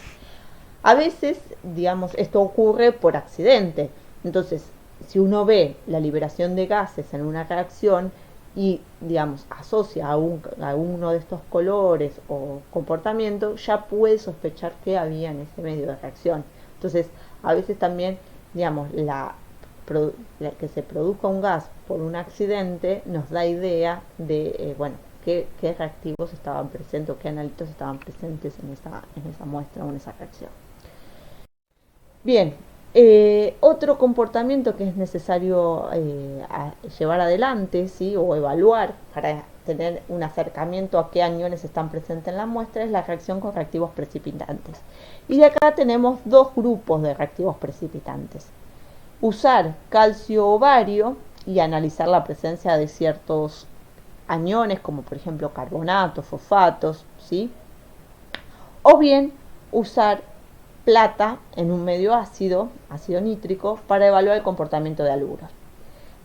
[SPEAKER 1] A veces, digamos, esto ocurre por accidente, entonces si uno ve la liberación de gases en una reacción y, digamos, asocia a uno de estos colores o comportamientos, ya puede sospechar que había en ese medio de reacción. Entonces, a veces también, digamos, que se produzca un gas por un accidente nos da idea de, bueno, qué reactivos estaban presentes o qué analitos estaban presentes en esa muestra o en esa reacción. Bien, otro comportamiento que es necesario llevar adelante, ¿sí? O evaluar para tener un acercamiento a qué aniones están presentes en la muestra es la reacción con reactivos precipitantes. Y de acá tenemos dos grupos de reactivos precipitantes. Usar calcio o bario y analizar la presencia de ciertos aniones, como por ejemplo carbonatos, fosfatos, ¿sí? O bien usar plata en un medio ácido nítrico, para evaluar el comportamiento de haluros.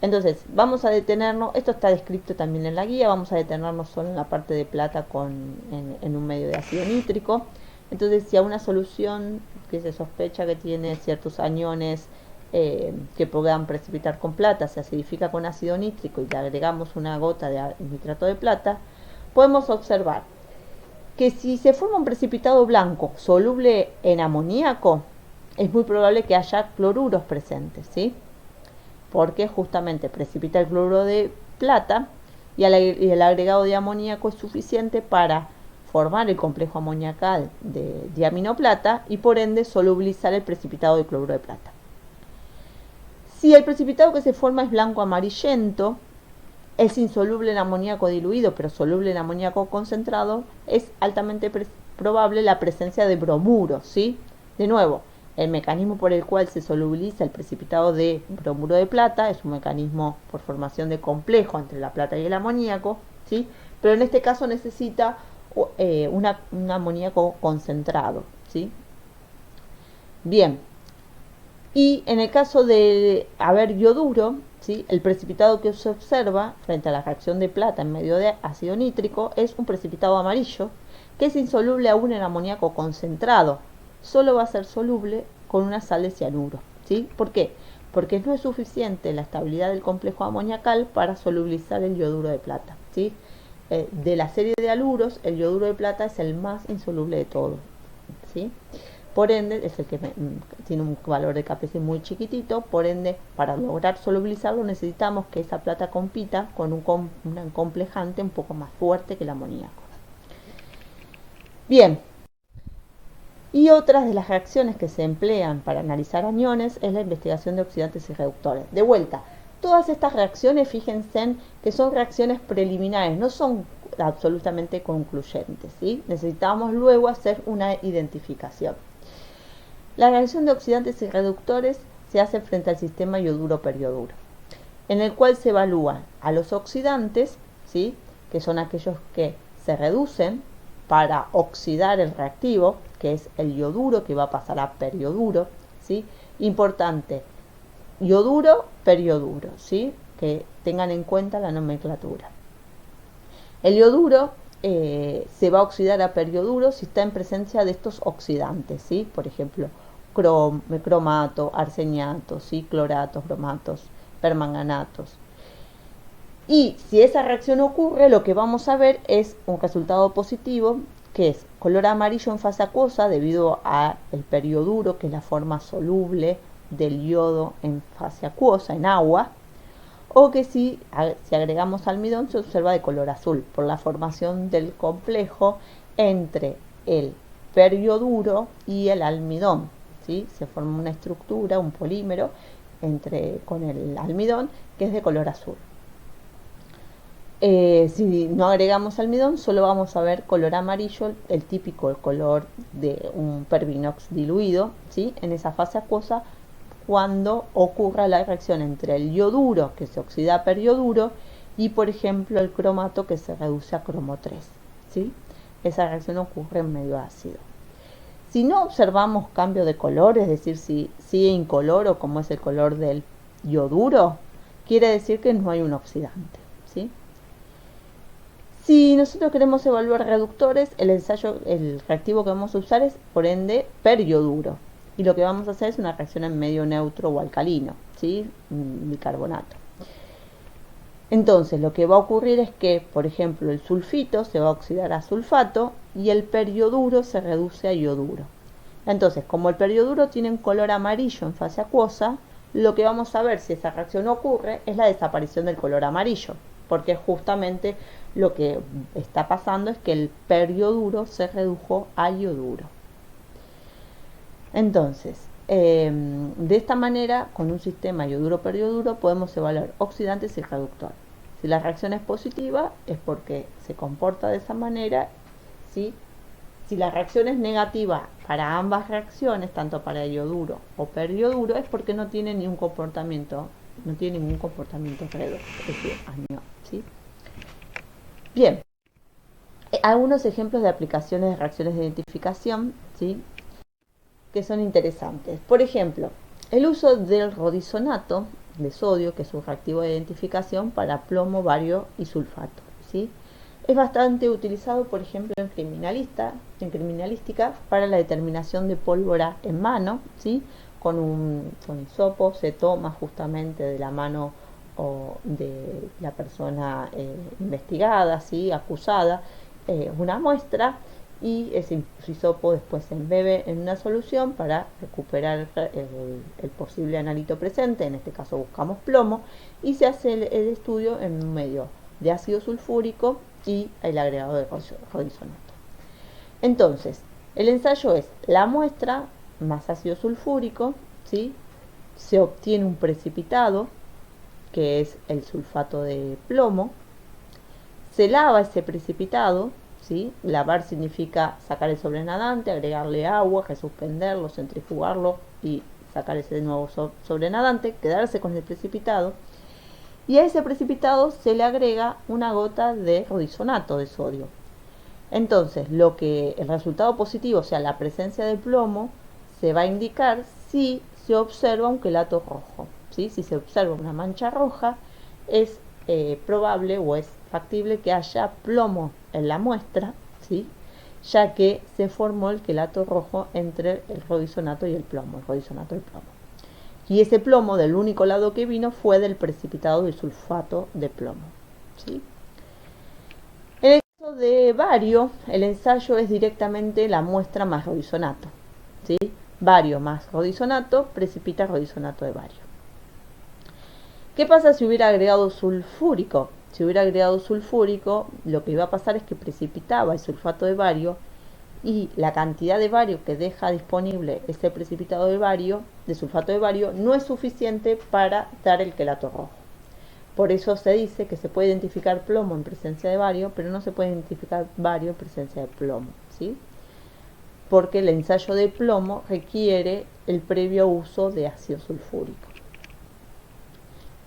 [SPEAKER 1] Entonces, vamos a detenernos, esto está descrito también en la guía, vamos a detenernos solo en la parte de plata en un medio de ácido nítrico. Entonces, si a una solución que se sospecha que tiene ciertos aniones que puedan precipitar con plata, se acidifica con ácido nítrico y le agregamos una gota de nitrato de plata, podemos observar que si se forma un precipitado blanco soluble en amoníaco, es muy probable que haya cloruros presentes, ¿sí? Porque justamente precipita el cloruro de plata y el agregado de amoníaco es suficiente para formar el complejo amoniacal de diaminoplata y por ende solubilizar el precipitado de cloruro de plata. Si el precipitado que se forma es blanco amarillento, es insoluble en amoníaco diluido pero soluble en amoníaco concentrado, es altamente probable la presencia de bromuro, ¿sí? De nuevo, el mecanismo por el cual se solubiliza el precipitado de bromuro de plata es un mecanismo por formación de complejo entre la plata y el amoníaco, ¿sí? Pero en este caso necesita un amoníaco concentrado, ¿sí? Bien, y en el caso de haber yoduro, ¿sí? El precipitado que se observa frente a la reacción de plata en medio de ácido nítrico es un precipitado amarillo que es insoluble aún en amoníaco concentrado. Solo va a ser soluble con una sal de cianuro, ¿sí? ¿Por qué? Porque no es suficiente la estabilidad del complejo amoniacal para solubilizar el yoduro de plata, ¿sí? De la serie de haluros, el yoduro de plata es el más insoluble de todos, ¿sí? Por ende, es el que tiene un valor de Kp muy chiquitito, por ende, para lograr solubilizarlo necesitamos que esa plata compita con un complejante un poco más fuerte que el amoníaco. Bien, y otras de las reacciones que se emplean para analizar aniones es la investigación de oxidantes y reductores. De vuelta, todas estas reacciones, fíjense que son reacciones preliminares, no son absolutamente concluyentes, ¿sí? Necesitamos luego hacer una identificación. La reacción de oxidantes y reductores se hace frente al sistema yoduro-perioduro, en el cual se evalúan a los oxidantes, ¿sí? Que son aquellos que se reducen para oxidar el reactivo, que es el yoduro que va a pasar a perioduro, ¿sí? Importante, yoduro, perioduro, ¿sí? Que tengan en cuenta la nomenclatura. El yoduro se va a oxidar a perioduro si está en presencia de estos oxidantes, ¿sí? Por ejemplo, cromato, arseniato, ¿sí? Cloratos, bromatos, permanganatos. Y si esa reacción ocurre, lo que vamos a ver es un resultado positivo, que es color amarillo en fase acuosa debido al perioduro, que es la forma soluble del yodo en fase acuosa, en agua, o que si agregamos almidón se observa de color azul por la formación del complejo entre el perioduro y el almidón, ¿sí? Se forma una estructura, un polímero con el almidón que es de color azul. Si no agregamos almidón, solo vamos a ver color amarillo, el típico color de un pervinox diluido, ¿sí? En esa fase acuosa, cuando ocurra la reacción entre el yoduro, que se oxida a perioduro, y por ejemplo el cromato, que se reduce a cromo 3, ¿sí? Esa reacción ocurre en medio ácido. Si no observamos cambio de color, es decir, si sigue incoloro como es el color del yoduro, quiere decir que no hay un oxidante, ¿sí? Si nosotros queremos evaluar reductores, el reactivo que vamos a usar es, por ende, perioduro. Y lo que vamos a hacer es una reacción en medio neutro o alcalino, ¿sí? Bicarbonato. Entonces, lo que va a ocurrir es que, por ejemplo, el sulfito se va a oxidar a sulfato y el perioduro se reduce a ioduro. Entonces, como el perioduro tiene un color amarillo en fase acuosa, lo que vamos a ver si esa reacción ocurre es la desaparición del color amarillo, porque justamente lo que está pasando es que el perioduro se redujo a ioduro. Entonces, de esta manera, con un sistema yoduro-perioduro, podemos evaluar oxidantes y reductores. Si la reacción es positiva, es porque se comporta de esa manera, ¿sí? Si la reacción es negativa para ambas reacciones, tanto para yoduro o perioduro, es porque no tiene ningún comportamiento redox, es decir, anión, ¿sí? Bien, algunos ejemplos de aplicaciones de reacciones de identificación, ¿sí? Que son interesantes. Por ejemplo, el uso del rodisonato de sodio, que es un reactivo de identificación para plomo, bario y sulfato, ¿sí? Es bastante utilizado, por ejemplo, en criminalística para la determinación de pólvora en mano, ¿sí? Con hisopo se toma justamente de la mano de la persona investigada, ¿sí? Acusada, una muestra, y ese hisopo después se embebe en una solución para recuperar el posible analito presente, en este caso buscamos plomo, y se hace el estudio en un medio de ácido sulfúrico y el agregado de rodizonato. Entonces, el ensayo es la muestra más ácido sulfúrico, ¿sí? Se obtiene un precipitado, que es el sulfato de plomo. Se lava ese precipitado, ¿sí? Lavar significa sacar el sobrenadante, agregarle agua, resuspenderlo, centrifugarlo y sacar ese nuevo sobrenadante, quedarse con el precipitado. Y a ese precipitado se le agrega una gota de rodizonato de sodio. Entonces, el resultado positivo, o sea, la presencia de plomo, se va a indicar si se observa un quelato rojo, ¿sí? Si se observa una mancha roja, es probable o es factible que haya plomo en la muestra, ¿sí? Ya que se formó el quelato rojo entre el rodizonato y el plomo, el rodizonato y el plomo. Y ese plomo del único lado que vino fue del precipitado de sulfato de plomo, ¿sí? En el caso de bario, el ensayo es directamente la muestra más rodizonato, ¿sí? Bario más rodizonato precipita rodizonato de bario. ¿Qué pasa si hubiera agregado sulfúrico? Si hubiera agregado sulfúrico, lo que iba a pasar es que precipitaba el sulfato de bario y la cantidad de bario que deja disponible ese precipitado de bario, de sulfato de bario, no es suficiente para dar el quelato rojo. Por eso se dice que se puede identificar plomo en presencia de bario, pero no se puede identificar bario en presencia de plomo, ¿sí? Porque el ensayo de plomo requiere el previo uso de ácido sulfúrico.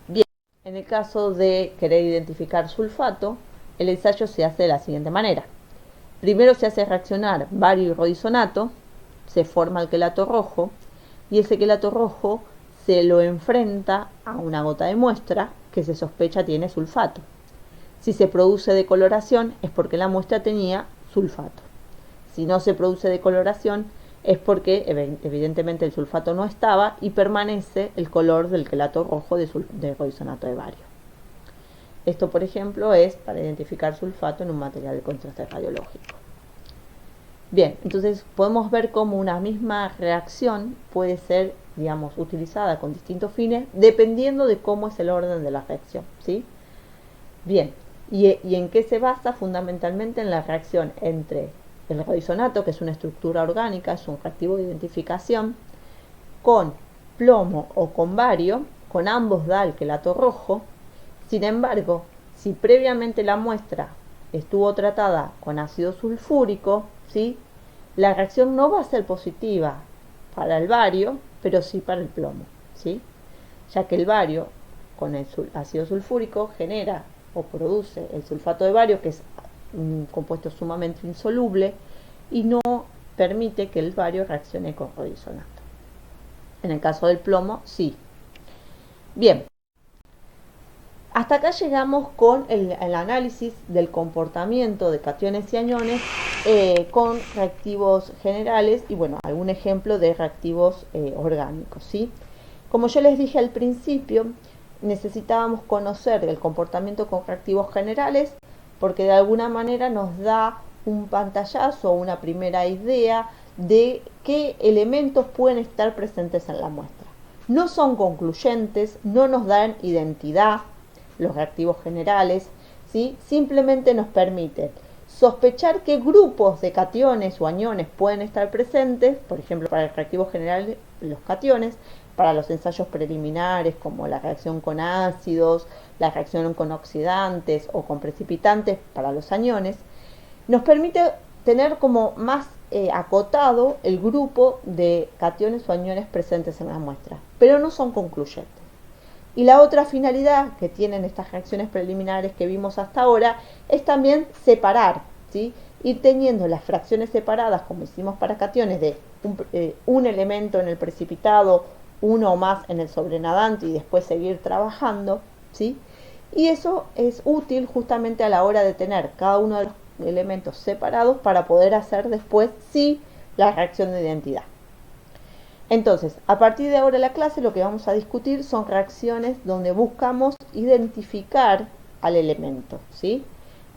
[SPEAKER 1] Bien, en el caso de querer identificar sulfato, el ensayo se hace de la siguiente manera. Primero se hace reaccionar bario y rodizonato, se forma el quelato rojo, y ese quelato rojo se lo enfrenta a una gota de muestra que se sospecha tiene sulfato. Si se produce decoloración es porque la muestra tenía sulfato. Si no se produce decoloración es porque evidentemente el sulfato no estaba y permanece el color del quelato rojo de rodizonato de bario. Esto, por ejemplo, es para identificar sulfato en un material de contraste radiológico. Bien, entonces podemos ver cómo una misma reacción puede ser, digamos, utilizada con distintos fines dependiendo de cómo es el orden de la reacción, ¿sí? Bien, ¿y en qué se basa? Fundamentalmente en la reacción entre el rodizonato, que es una estructura orgánica, es un reactivo de identificación, con plomo o con bario, con ambos da el quelato rojo. Sin embargo, si previamente la muestra estuvo tratada con ácido sulfúrico, ¿sí? La reacción no va a ser positiva para el bario, pero sí para el plomo, ¿sí? Ya que el bario con el ácido sulfúrico genera o produce el sulfato de bario, que es un compuesto sumamente insoluble y no permite que el bario reaccione con rodizonato. En el caso del plomo, sí. Bien, hasta acá llegamos con el análisis del comportamiento de cationes y aniones con reactivos generales y, bueno, algún ejemplo de reactivos orgánicos, ¿sí? Como yo les dije al principio, necesitábamos conocer el comportamiento con reactivos generales porque de alguna manera nos da un pantallazo o una primera idea de qué elementos pueden estar presentes en la muestra. No son concluyentes, no nos dan identidad los reactivos generales, ¿sí? Simplemente nos permiten sospechar qué grupos de cationes o aniones pueden estar presentes, por ejemplo, para el reactivo general los cationes, para los ensayos preliminares como la reacción con ácidos, la reacción con oxidantes o con precipitantes para los aniones, nos permite tener como más acotado el grupo de cationes o aniones presentes en la muestra, pero no son concluyentes. Y la otra finalidad que tienen estas reacciones preliminares que vimos hasta ahora es también separar, ¿sí? Ir teniendo las fracciones separadas, como hicimos para cationes, de un elemento en el precipitado, uno o más en el sobrenadante y después seguir trabajando, ¿sí? Y eso es útil justamente a la hora de tener cada uno de los elementos separados para poder hacer después, sí, la reacción de identidad. Entonces, a partir de ahora la clase lo que vamos a discutir son reacciones donde buscamos identificar al elemento, ¿sí?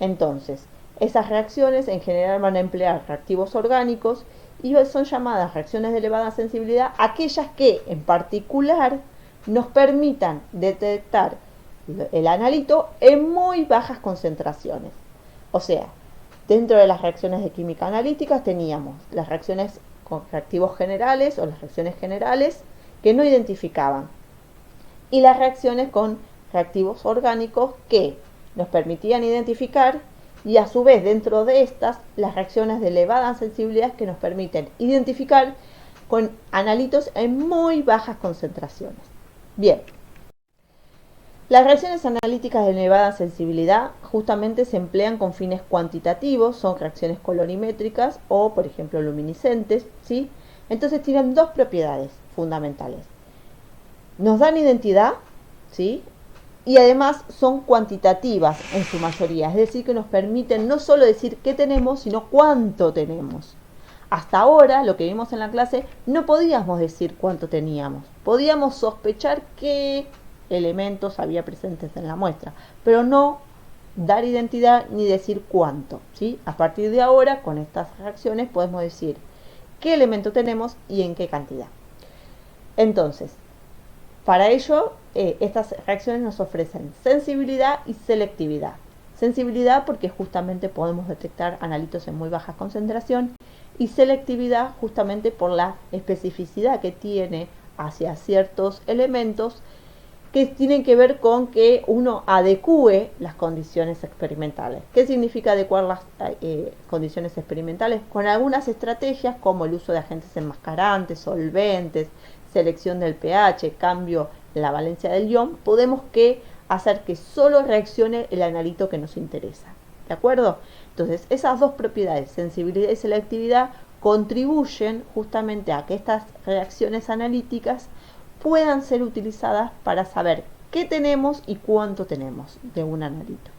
[SPEAKER 1] Entonces, esas reacciones en general van a emplear reactivos orgánicos y son llamadas reacciones de elevada sensibilidad aquellas que en particular nos permitan detectar el analito en muy bajas concentraciones. O sea, dentro de las reacciones de química analítica teníamos las reacciones con reactivos generales o las reacciones generales que no identificaban, y las reacciones con reactivos orgánicos que nos permitían identificar, y a su vez dentro de estas las reacciones de elevada sensibilidad que nos permiten identificar con analitos en muy bajas concentraciones. Bien, las reacciones analíticas de elevada sensibilidad justamente se emplean con fines cuantitativos, son reacciones colorimétricas o, por ejemplo, luminiscentes, ¿sí? Entonces tienen dos propiedades fundamentales. Nos dan identidad, ¿sí? Y además son cuantitativas en su mayoría, es decir, que nos permiten no solo decir qué tenemos, sino cuánto tenemos. Hasta ahora, lo que vimos en la clase, no podíamos decir cuánto teníamos. Podíamos sospechar qué elementos había presentes en la muestra, pero no dar identidad ni decir cuánto, ¿sí? A partir de ahora, con estas reacciones, podemos decir qué elemento tenemos y en qué cantidad. Entonces, para ello, estas reacciones nos ofrecen sensibilidad y selectividad. Sensibilidad porque justamente podemos detectar analitos en muy baja concentración, y selectividad justamente por la especificidad que tiene hacia ciertos elementos que tienen que ver con que uno adecue las condiciones experimentales. ¿Qué significa adecuar las condiciones experimentales? Con algunas estrategias como el uso de agentes enmascarantes, solventes, selección del pH, cambio en la valencia del ion, podemos hacer que solo reaccione el analito que nos interesa. ¿De acuerdo? Entonces, esas dos propiedades, sensibilidad y selectividad, contribuyen justamente a que estas reacciones analíticas puedan ser utilizadas para saber qué tenemos y cuánto tenemos de un analito.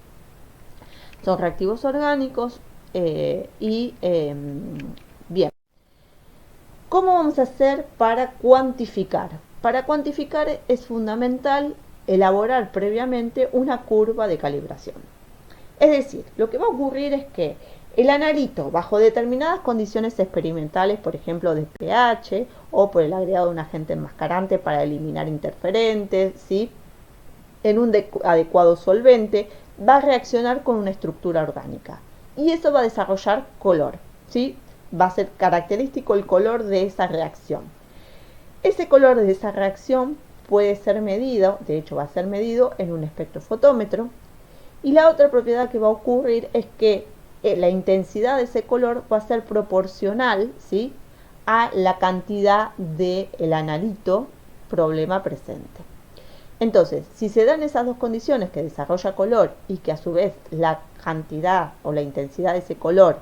[SPEAKER 1] Son reactivos orgánicos bien. ¿Cómo vamos a hacer para cuantificar? Para cuantificar es fundamental elaborar previamente una curva de calibración. Es decir, lo que va a ocurrir es que el analito, bajo determinadas condiciones experimentales, por ejemplo de pH o por el agregado de un agente enmascarante para eliminar interferentes, ¿sí?, en un adecuado solvente, va a reaccionar con una estructura orgánica. Y eso va a desarrollar color, ¿sí? Va a ser característico el color de esa reacción. Ese color de esa reacción puede ser medido, de hecho va a ser medido en un espectrofotómetro. Y la otra propiedad que va a ocurrir es que la intensidad de ese color va a ser proporcional, ¿sí?, a la cantidad del analito problema presente. Entonces, si se dan esas dos condiciones, que desarrolla color y que a su vez la cantidad o la intensidad de ese color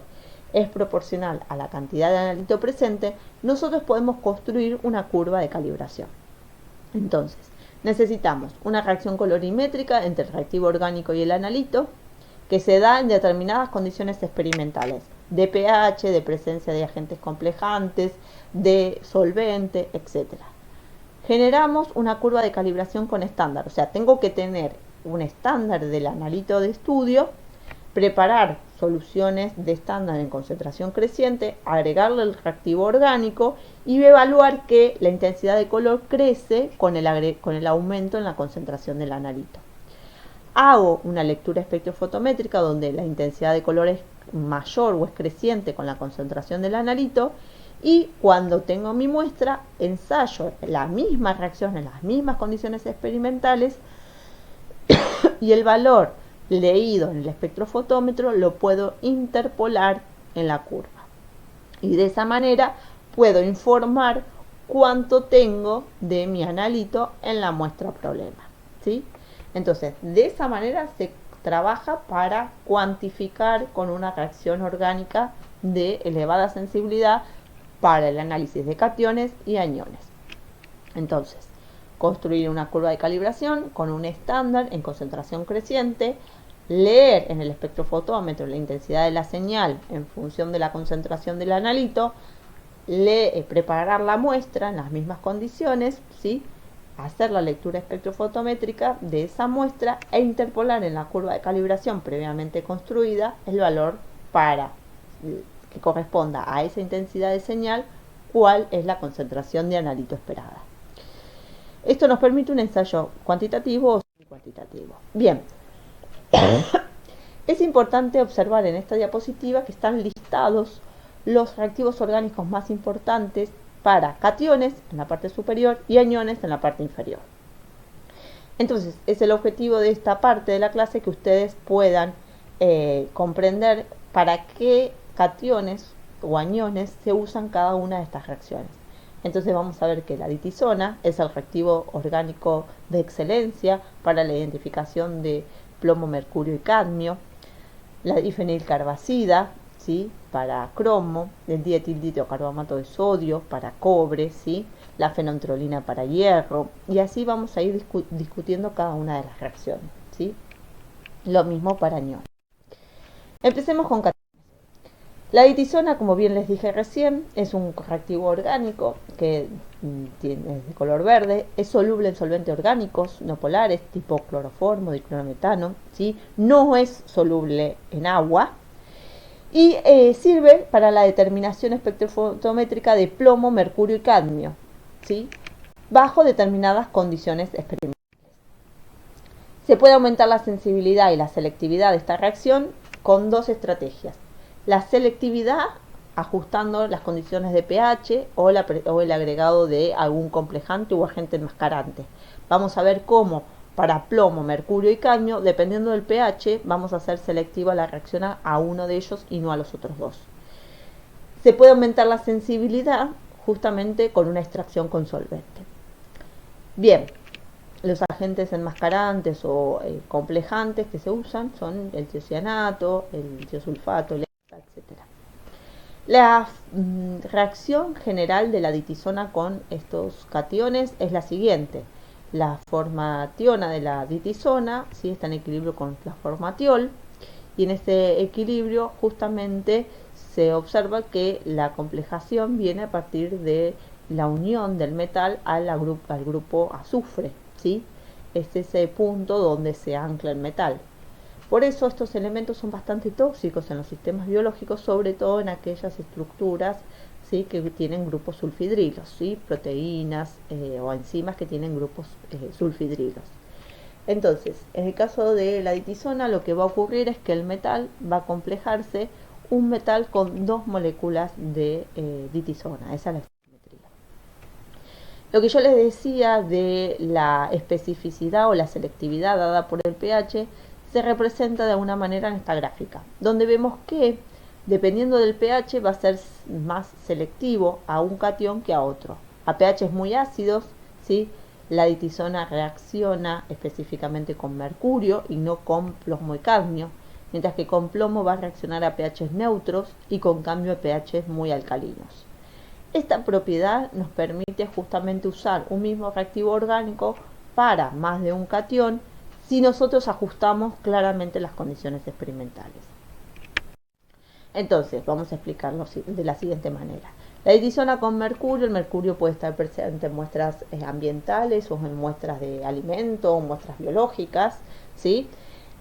[SPEAKER 1] es proporcional a la cantidad de analito presente, nosotros podemos construir una curva de calibración. Entonces, necesitamos una reacción colorimétrica entre el reactivo orgánico y el analito, que se da en determinadas condiciones experimentales, de pH, de presencia de agentes complejantes, de solvente, etc. Generamos una curva de calibración con estándar, o sea, tengo que tener un estándar del analito de estudio, preparar soluciones de estándar en concentración creciente, agregarle el reactivo orgánico y evaluar que la intensidad de color crece con el aumento en la concentración del analito. Hago una lectura espectrofotométrica donde la intensidad de color es mayor o es creciente con la concentración del analito, y cuando tengo mi muestra ensayo la misma reacción en las mismas condiciones experimentales y el valor leído en el espectrofotómetro lo puedo interpolar en la curva, y de esa manera puedo informar cuánto tengo de mi analito en la muestra problema, ¿sí? Entonces, de esa manera se trabaja para cuantificar con una reacción orgánica de elevada sensibilidad para el análisis de cationes y aniones. Entonces, construir una curva de calibración con un estándar en concentración creciente, leer en el espectrofotómetro la intensidad de la señal en función de la concentración del analito, preparar la muestra en las mismas condiciones, ¿sí?, hacer la lectura espectrofotométrica de esa muestra e interpolar en la curva de calibración previamente construida el valor para que corresponda a esa intensidad de señal, cuál es la concentración de analito esperada. Esto nos permite un ensayo cuantitativo cuantitativo. Bien, es importante observar en esta diapositiva que están listados los reactivos orgánicos más importantes para cationes en la parte superior y aniones en la parte inferior. Entonces, es el objetivo de esta parte de la clase que ustedes puedan comprender para qué cationes o aniones se usan cada una de estas reacciones. Entonces vamos a ver que la ditisona es el reactivo orgánico de excelencia para la identificación de plomo, mercurio y cadmio. La difenilcarbazida, ¿sí?, para cromo, el dietilditrocarbonato de sodio para cobre, ¿sí?, la fenantrolina para hierro, y así vamos a ir discutiendo cada una de las reacciones, ¿sí? Lo mismo para anión. Empecemos con cationes. La ditisona, como bien les dije recién, es un reactivo orgánico que es de color verde, es soluble en solventes orgánicos no polares tipo cloroformo, diclorometano, ¿sí? No es soluble en agua y sirve para la determinación espectrofotométrica de plomo, mercurio y cadmio, ¿sí?, bajo determinadas condiciones experimentales. Se puede aumentar la sensibilidad y la selectividad de esta reacción con dos estrategias. La selectividad, ajustando las condiciones de pH o el agregado de algún complejante o agente enmascarante. Vamos a ver cómo para plomo, mercurio y cadmio, dependiendo del pH, vamos a hacer selectiva la reacción a uno de ellos y no a los otros dos. Se puede aumentar la sensibilidad justamente con una extracción con solvente. Bien, los agentes enmascarantes o complejantes que se usan son el tiocianato, el tiosulfato, el etc. La reacción general de la ditisona con estos cationes es la siguiente. La forma tiona de la ditisona, ¿sí?, está en equilibrio con la forma tiol, y en ese equilibrio justamente se observa que la complejación viene a partir de la unión del metal al grupo azufre, ¿sí? Es ese punto donde se ancla el metal. Por eso estos elementos son bastante tóxicos en los sistemas biológicos, sobre todo en aquellas estructuras, ¿sí?, que tienen grupos sulfidrilos, ¿sí?, proteínas o enzimas que tienen grupos sulfidrilos. Entonces, en el caso de la ditisona, lo que va a ocurrir es que el metal va a complejarse un metal con dos moléculas de ditisona. Esa es la estequiometría. Lo que yo les decía de la especificidad o la selectividad dada por el pH se representa de alguna manera en esta gráfica, donde vemos que dependiendo del pH va a ser más selectivo a un catión que a otro. A pHs muy ácidos, ¿sí?, la ditisona reacciona específicamente con mercurio y no con plomo y cadmio, mientras que con plomo va a reaccionar a pHs neutros y con cambio a pHs muy alcalinos. Esta propiedad nos permite justamente usar un mismo reactivo orgánico para más de un catión si nosotros ajustamos claramente las condiciones experimentales. Entonces, vamos a explicarlo de la siguiente manera. La ditisona con mercurio, el mercurio puede estar presente en muestras ambientales o en muestras de alimento o muestras biológicas, ¿sí?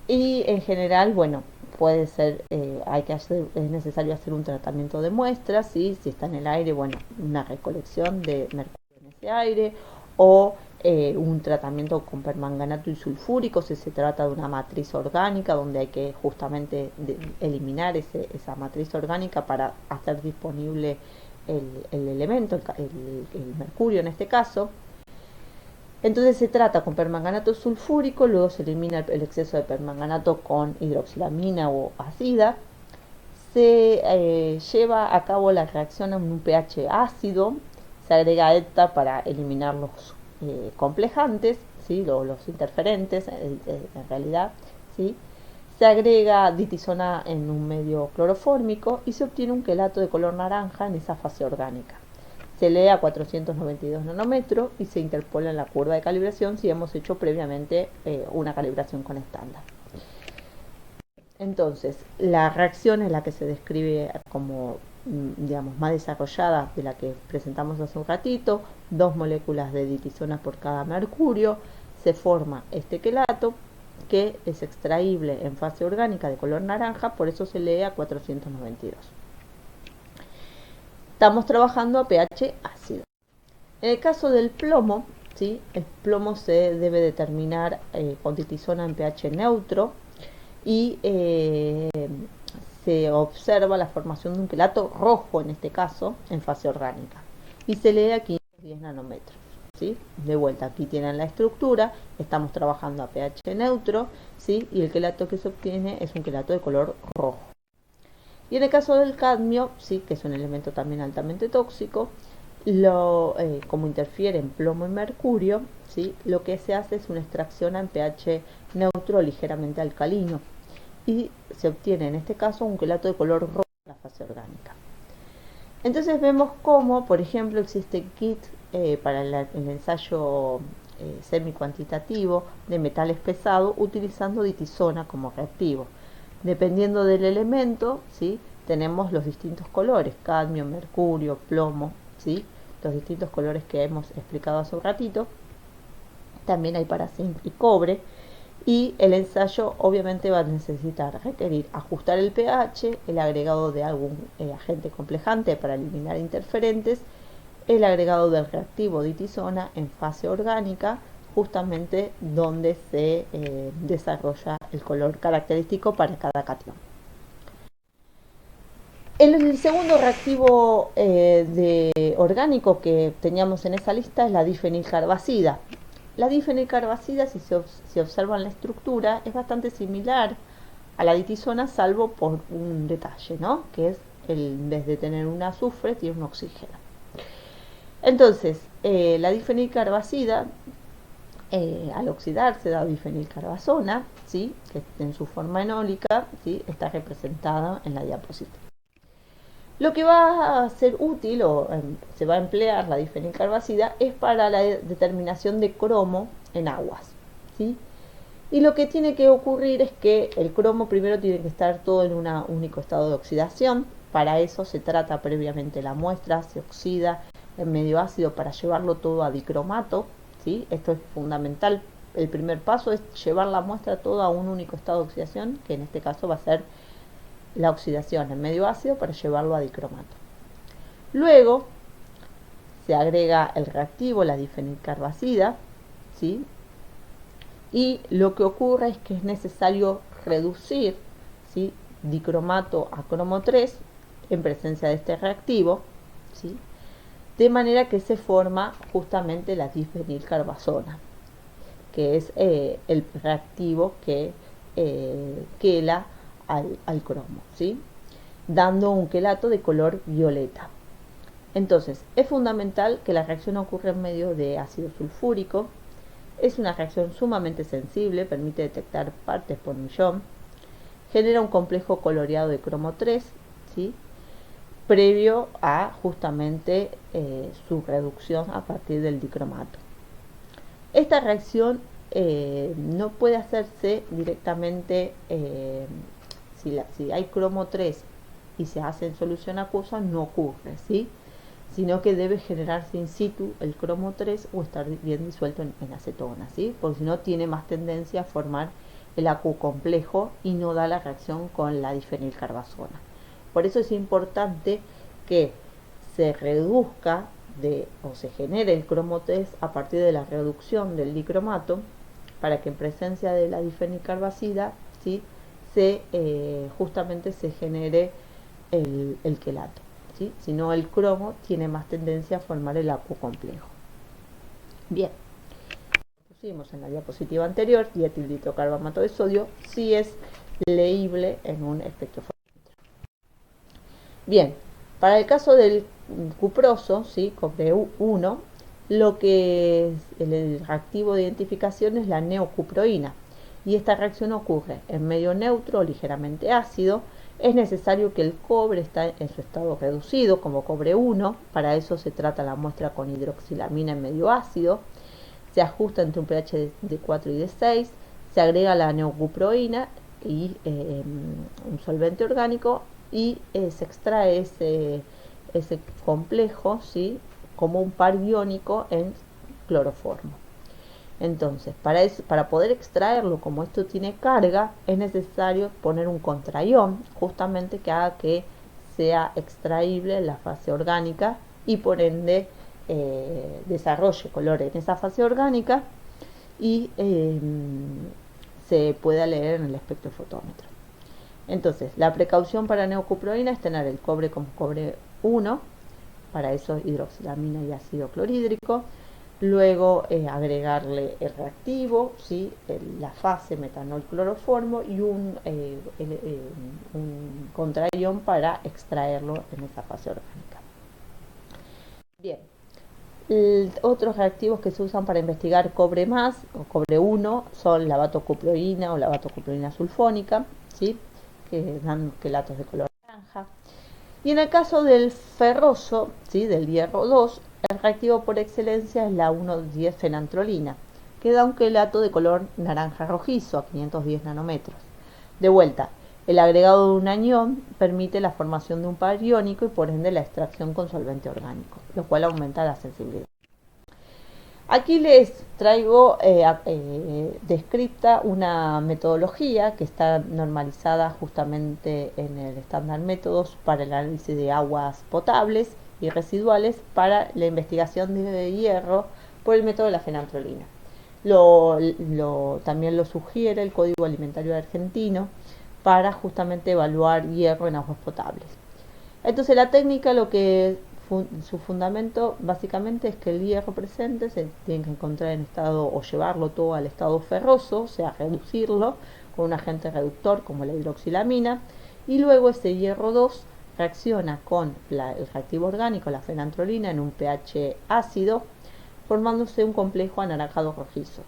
[SPEAKER 1] Y en general, bueno, puede ser, es necesario hacer un tratamiento de muestras, ¿sí? Si está en el aire, bueno, una recolección de mercurio en ese aire, o un tratamiento con permanganato y sulfúrico si se trata de una matriz orgánica donde hay que justamente eliminar esa matriz orgánica para hacer disponible el elemento, el mercurio en este caso. Entonces se trata con permanganato sulfúrico, luego se elimina el exceso de permanganato con hidroxilamina o ácida. Se lleva a cabo la reacción en un pH ácido, se agrega ETA para eliminar los complejantes, ¿sí?, los interferentes en realidad, ¿sí? Se agrega ditisona en un medio clorofórmico y se obtiene un quelato de color naranja en esa fase orgánica. Se lee a 492 nanómetros y se interpola en la curva de calibración si hemos hecho previamente una calibración con estándar. Entonces, la reacción es la que se describe como, digamos, más desarrollada de la que presentamos hace un ratito, 2 moléculas de ditisona por cada mercurio, se forma este quelato que es extraíble en fase orgánica de color naranja, por eso se lee a 492. Estamos trabajando a pH ácido. En el caso del plomo, ¿sí? El plomo se debe determinar con ditisona en pH neutro y se observa la formación de un quelato rojo, en este caso, en fase orgánica. Y se lee a 510 nanómetros. ¿Sí? De vuelta, aquí tienen la estructura, estamos trabajando a pH neutro, ¿sí? Y el quelato que se obtiene es un quelato de color rojo. Y en el caso del cadmio, ¿sí? Que es un elemento también altamente tóxico, como interfiere en plomo y mercurio, ¿sí? Lo que se hace es una extracción en pH neutro ligeramente alcalino y se obtiene en este caso un quelato de color rojo en la fase orgánica. Entonces vemos cómo, por ejemplo, existe kit para el ensayo semi-cuantitativo de metales pesados utilizando ditisona como reactivo. Dependiendo del elemento, ¿sí? Tenemos los distintos colores, cadmio, mercurio, plomo, ¿sí? Los distintos colores que hemos explicado hace un ratito. También hay para zinc y cobre. Y el ensayo obviamente va a necesitar requerir ajustar el pH, el agregado de algún agente complejante para eliminar interferentes, el agregado del reactivo ditisona en fase orgánica, justamente donde se desarrolla el color característico para cada catión. El segundo reactivo orgánico que teníamos en esa lista es la difenilcarbazida. La difenilcarbazida, si se observa en la estructura, es bastante similar a la ditisona, salvo por un detalle, ¿no? Que es, en vez de tener un azufre, tiene un oxígeno. Entonces, la difenilcarbazida, al oxidarse da difenilcarbazona, ¿sí? Que en su forma enólica, ¿sí? Está representada en la diapositiva. Lo que va a ser útil o se va a emplear la difenilcarbazida es para la determinación de cromo en aguas, ¿sí? Y lo que tiene que ocurrir es que el cromo primero tiene que estar todo en un único estado de oxidación. Para eso se trata previamente la muestra, se oxida en medio ácido para llevarlo todo a dicromato, ¿sí? Esto es fundamental. El primer paso es llevar la muestra todo a un único estado de oxidación, que en este caso va a ser la oxidación en medio ácido para llevarlo a dicromato. Luego se agrega el reactivo, la difenilcarbazida, ¿sí? Y lo que ocurre es que es necesario reducir, ¿sí? Dicromato a cromo 3 en presencia de este reactivo, ¿sí? De manera que se forma justamente la difenilcarbazona, que es el reactivo que quela al cromo, ¿sí? Dando un quelato de color violeta. Entonces, es fundamental que la reacción ocurra en medio de ácido sulfúrico. Es una reacción sumamente sensible, permite detectar partes por millón. Genera un complejo coloreado de cromo 3, ¿sí? Previo a justamente su reducción a partir del dicromato. Esta reacción no puede hacerse directamente si hay cromo 3 y se hace en solución acuosa, no ocurre, ¿sí? Sino que debe generarse in situ el cromo 3 o estar bien disuelto en acetona, ¿sí? Porque si no tiene más tendencia a formar el acu complejo y no da la reacción con la difenilcarbazona. Por eso es importante que se reduzca o se genere el cromo 3 a partir de la reducción del dicromato, para que en presencia de la difenilcarbazida, ¿sí? Justamente se genere el quelato, ¿sí? Si no, el cromo tiene más tendencia a formar el acu complejo. Bien, pusimos en la diapositiva anterior, dietilditrocarbamato de sodio, si es leíble en un espectrofotómetro. Bien, para el caso del cuproso, ¿sí? Cobre 1, lo que es el reactivo de identificación es la neocuproína, y esta reacción ocurre en medio neutro o ligeramente ácido. Es necesario que el cobre esté en su estado reducido, como cobre 1, para eso se trata la muestra con hidroxilamina en medio ácido, se ajusta entre un pH de 4 y de 6, se agrega la neocuproína y un solvente orgánico y se extrae ese complejo, ¿sí? Como un par iónico en cloroformo. Entonces, para poder extraerlo, como esto tiene carga, es necesario poner un contraión, justamente que haga que sea extraíble en la fase orgánica y por ende desarrolle color en esa fase orgánica y se pueda leer en el espectrofotómetro. Entonces, la precaución para neocuproína es tener el cobre como cobre 1, para eso hidroxilamina y ácido clorhídrico, luego agregarle el reactivo, ¿sí? La fase metanol cloroformo y un contraión para extraerlo en esa fase orgánica. Bien, otros reactivos que se usan para investigar cobre más o cobre 1 son la latocuploína o la latocuploína sulfónica, ¿sí? Que dan quelatos de color naranja. Y en el caso del ferroso, ¿sí? Del hierro 2, el reactivo por excelencia es la 1,10-fenantrolina, que da un quelato de color naranja rojizo a 510 nanómetros. De vuelta, el agregado de un anión permite la formación de un par iónico y por ende la extracción con solvente orgánico, lo cual aumenta la sensibilidad. Aquí les traigo descripta una metodología que está normalizada justamente en el estándar métodos para el análisis de aguas potables y residuales para la investigación de hierro por el método de la fenantrolina. También lo sugiere el Código Alimentario Argentino para justamente evaluar hierro en aguas potables. Entonces la técnica, su fundamento básicamente es que el hierro presente se tiene que encontrar en estado o llevarlo todo al estado ferroso, o sea, reducirlo con un agente reductor como la hidroxilamina, y luego ese hierro 2 reacciona con el reactivo orgánico, la fenantrolina, en un pH ácido, formándose un complejo anaranjado rojizo.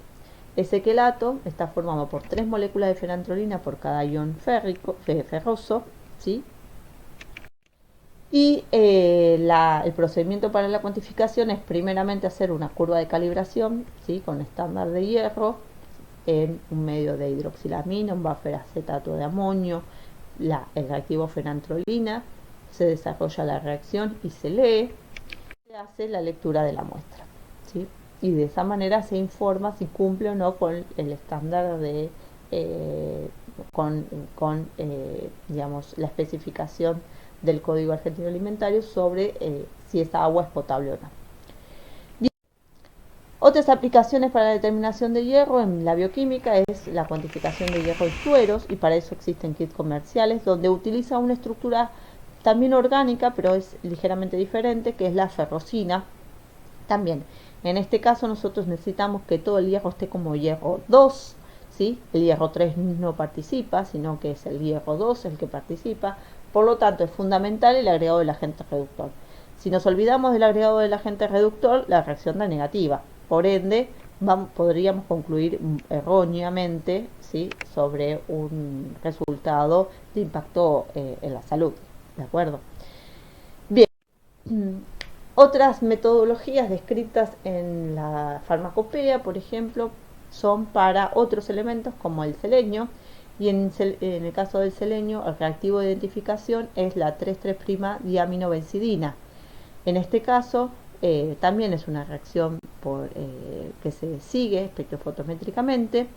[SPEAKER 1] Ese quelato está formado por 3 moléculas de fenantrolina por cada ion ferroso, ¿sí? Y el procedimiento para la cuantificación es primeramente hacer una curva de calibración, ¿sí? Con estándar de hierro en un medio de hidroxilamina, un buffer acetato de amonio, el reactivo fenantrolina, se desarrolla la reacción y se lee, se hace la lectura de la muestra, ¿sí? Y de esa manera se informa si cumple o no con el estándar de digamos, la especificación del Código Argentino Alimentario sobre si esa agua es potable o no. Bien. Otras aplicaciones para la determinación de hierro en la bioquímica es la cuantificación de hierro en sueros, y para eso existen kits comerciales donde utiliza una estructura también orgánica, pero es ligeramente diferente, que es la ferrocina. También, en este caso nosotros necesitamos que todo el hierro esté como hierro 2, ¿sí? El hierro 3 no participa, sino que es el hierro 2 el que participa. Por lo tanto, es fundamental el agregado del agente reductor. Si nos olvidamos del agregado del agente reductor, la reacción da negativa. Por ende, podríamos concluir erróneamente, ¿sí? Sobre un resultado de impacto en la salud. ¿De acuerdo? Bien. Otras metodologías descritas en la farmacopea, por ejemplo, son para otros elementos como el selenio, y en el caso del selenio el reactivo de identificación es la 3,3'-diaminobencidina. En este caso también es una reacción que se sigue espectrofotométricamente,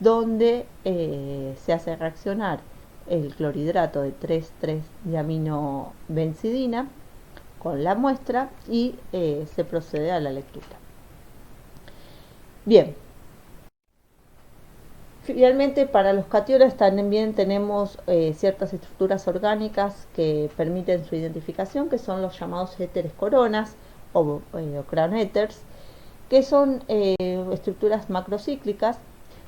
[SPEAKER 1] donde se hace reaccionar el clorhidrato de 3,3-diaminobencidina con la muestra y se procede a la lectura. Bien. Finalmente, para los cationes también tenemos ciertas estructuras orgánicas que permiten su identificación, que son los llamados éteres coronas o crown ethers, que son estructuras macrocíclicas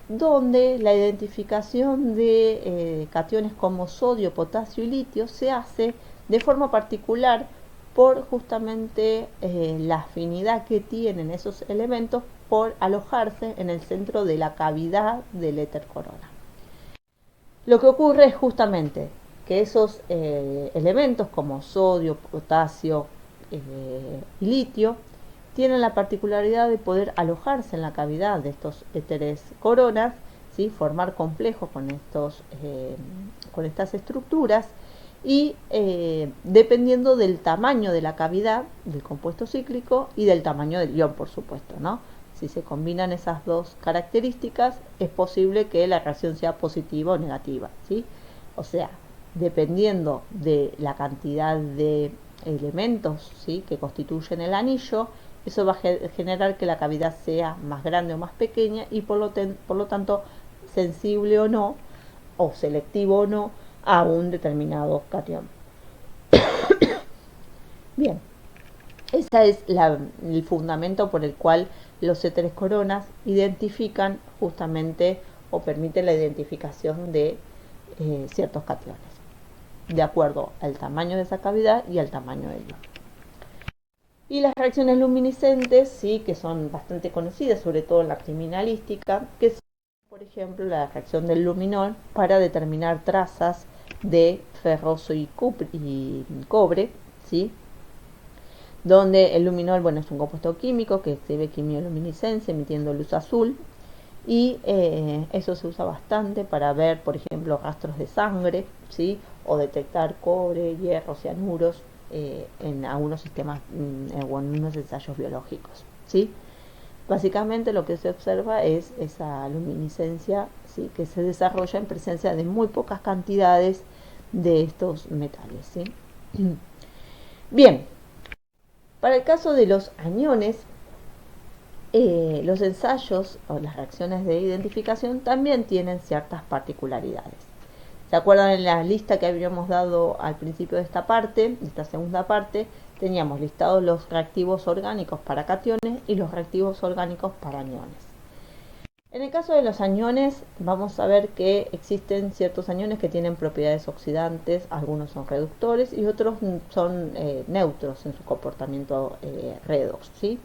[SPEAKER 1] donde la identificación de cationes como sodio, potasio y litio se hace de forma particular por justamente la afinidad que tienen esos elementos por alojarse en el centro de la cavidad del éter corona. Lo que ocurre es justamente que esos elementos como sodio, potasio y litio tienen la particularidad de poder alojarse en la cavidad de estos éteres coronas, ¿sí? Formar complejos con estas estructuras, y dependiendo del tamaño de la cavidad del compuesto cíclico y del tamaño del ion, por supuesto, ¿no? Si se combinan esas dos características, es posible que la reacción sea positiva o negativa, ¿sí? O sea, dependiendo de la cantidad de elementos, ¿sí? Que constituyen el anillo, Eso va a generar que la cavidad sea más grande o más pequeña y por lo tanto sensible o no, o selectivo o no, a un determinado catión. Bien, ese es el fundamento por el cual los éteres coronas identifican justamente o permiten la identificación de ciertos cationes, de acuerdo al tamaño de esa cavidad y al tamaño del yodo. Y las reacciones luminiscentes, sí, que son bastante conocidas, sobre todo en la criminalística, que son, por ejemplo, la reacción del luminol para determinar trazas de ferroso y cobre, ¿sí? Donde el luminol, bueno, es un compuesto químico que exhibe quimioluminiscencia emitiendo luz azul, y eso se usa bastante para ver, por ejemplo, rastros de sangre, ¿sí? O detectar cobre, hierro, cianuros en algunos sistemas o en unos ensayos biológicos, ¿sí? Básicamente lo que se observa es esa luminiscencia, ¿sí? Que se desarrolla en presencia de muy pocas cantidades de estos metales, ¿sí? Bien, para el caso de los aniones, los ensayos o las reacciones de identificación también tienen ciertas particularidades. ¿Se acuerdan en la lista que habíamos dado al principio de esta parte, de esta segunda parte? Teníamos listados los reactivos orgánicos para cationes y los reactivos orgánicos para aniones. En el caso de los aniones, vamos a ver que existen ciertos aniones que tienen propiedades oxidantes, algunos son reductores y otros son neutros en su comportamiento redox, ¿sí?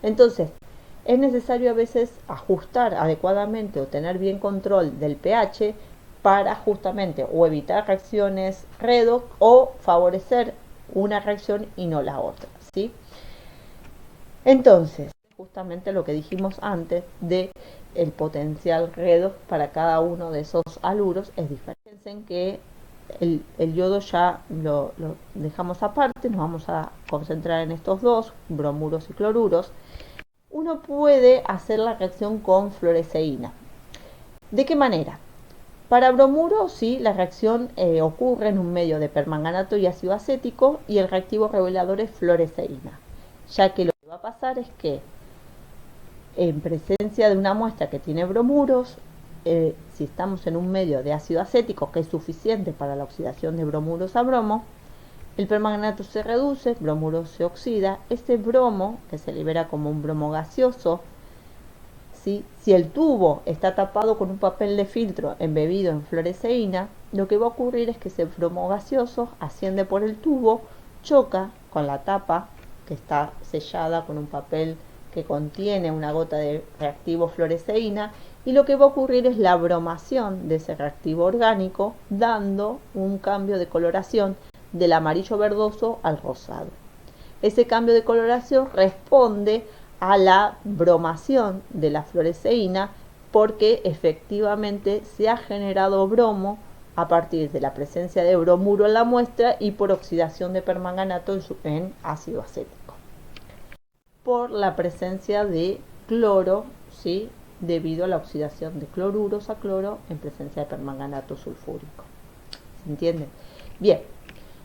[SPEAKER 1] Entonces, es necesario a veces ajustar adecuadamente o tener bien control del pH para justamente o evitar reacciones redox o favorecer una reacción y no la otra, ¿sí? Entonces, justamente lo que dijimos antes de el potencial redox para cada uno de esos haluros es diferente. Piensen que el yodo ya lo dejamos aparte, nos vamos a concentrar en estos dos, bromuros y cloruros. Uno puede hacer la reacción con fluoresceína. ¿De qué manera? Para bromuro, sí, la reacción ocurre en un medio de permanganato y ácido acético y el reactivo revelador es fluoresceína, ya que lo que va a pasar es que en presencia de una muestra que tiene bromuros, si estamos en un medio de ácido acético que es suficiente para la oxidación de bromuros a bromo, el permanganato se reduce, bromuro se oxida, ese bromo que se libera como un bromo gaseoso, ¿sí? Si el tubo está tapado con un papel de filtro embebido en fluoresceína, lo que va a ocurrir es que ese bromo gaseoso asciende por el tubo, choca con la tapa que está sellada con un papel que contiene una gota de reactivo fluoresceína, y lo que va a ocurrir es la bromación de ese reactivo orgánico, dando un cambio de coloración del amarillo verdoso al rosado. Ese cambio de coloración responde a la bromación de la fluoresceína porque efectivamente se ha generado bromo a partir de la presencia de bromuro en la muestra y por oxidación de permanganato en ácido acético. Por la presencia de cloro, ¿sí? Debido a la oxidación de cloruros a cloro en presencia de permanganato sulfúrico. ¿Se entiende? Bien.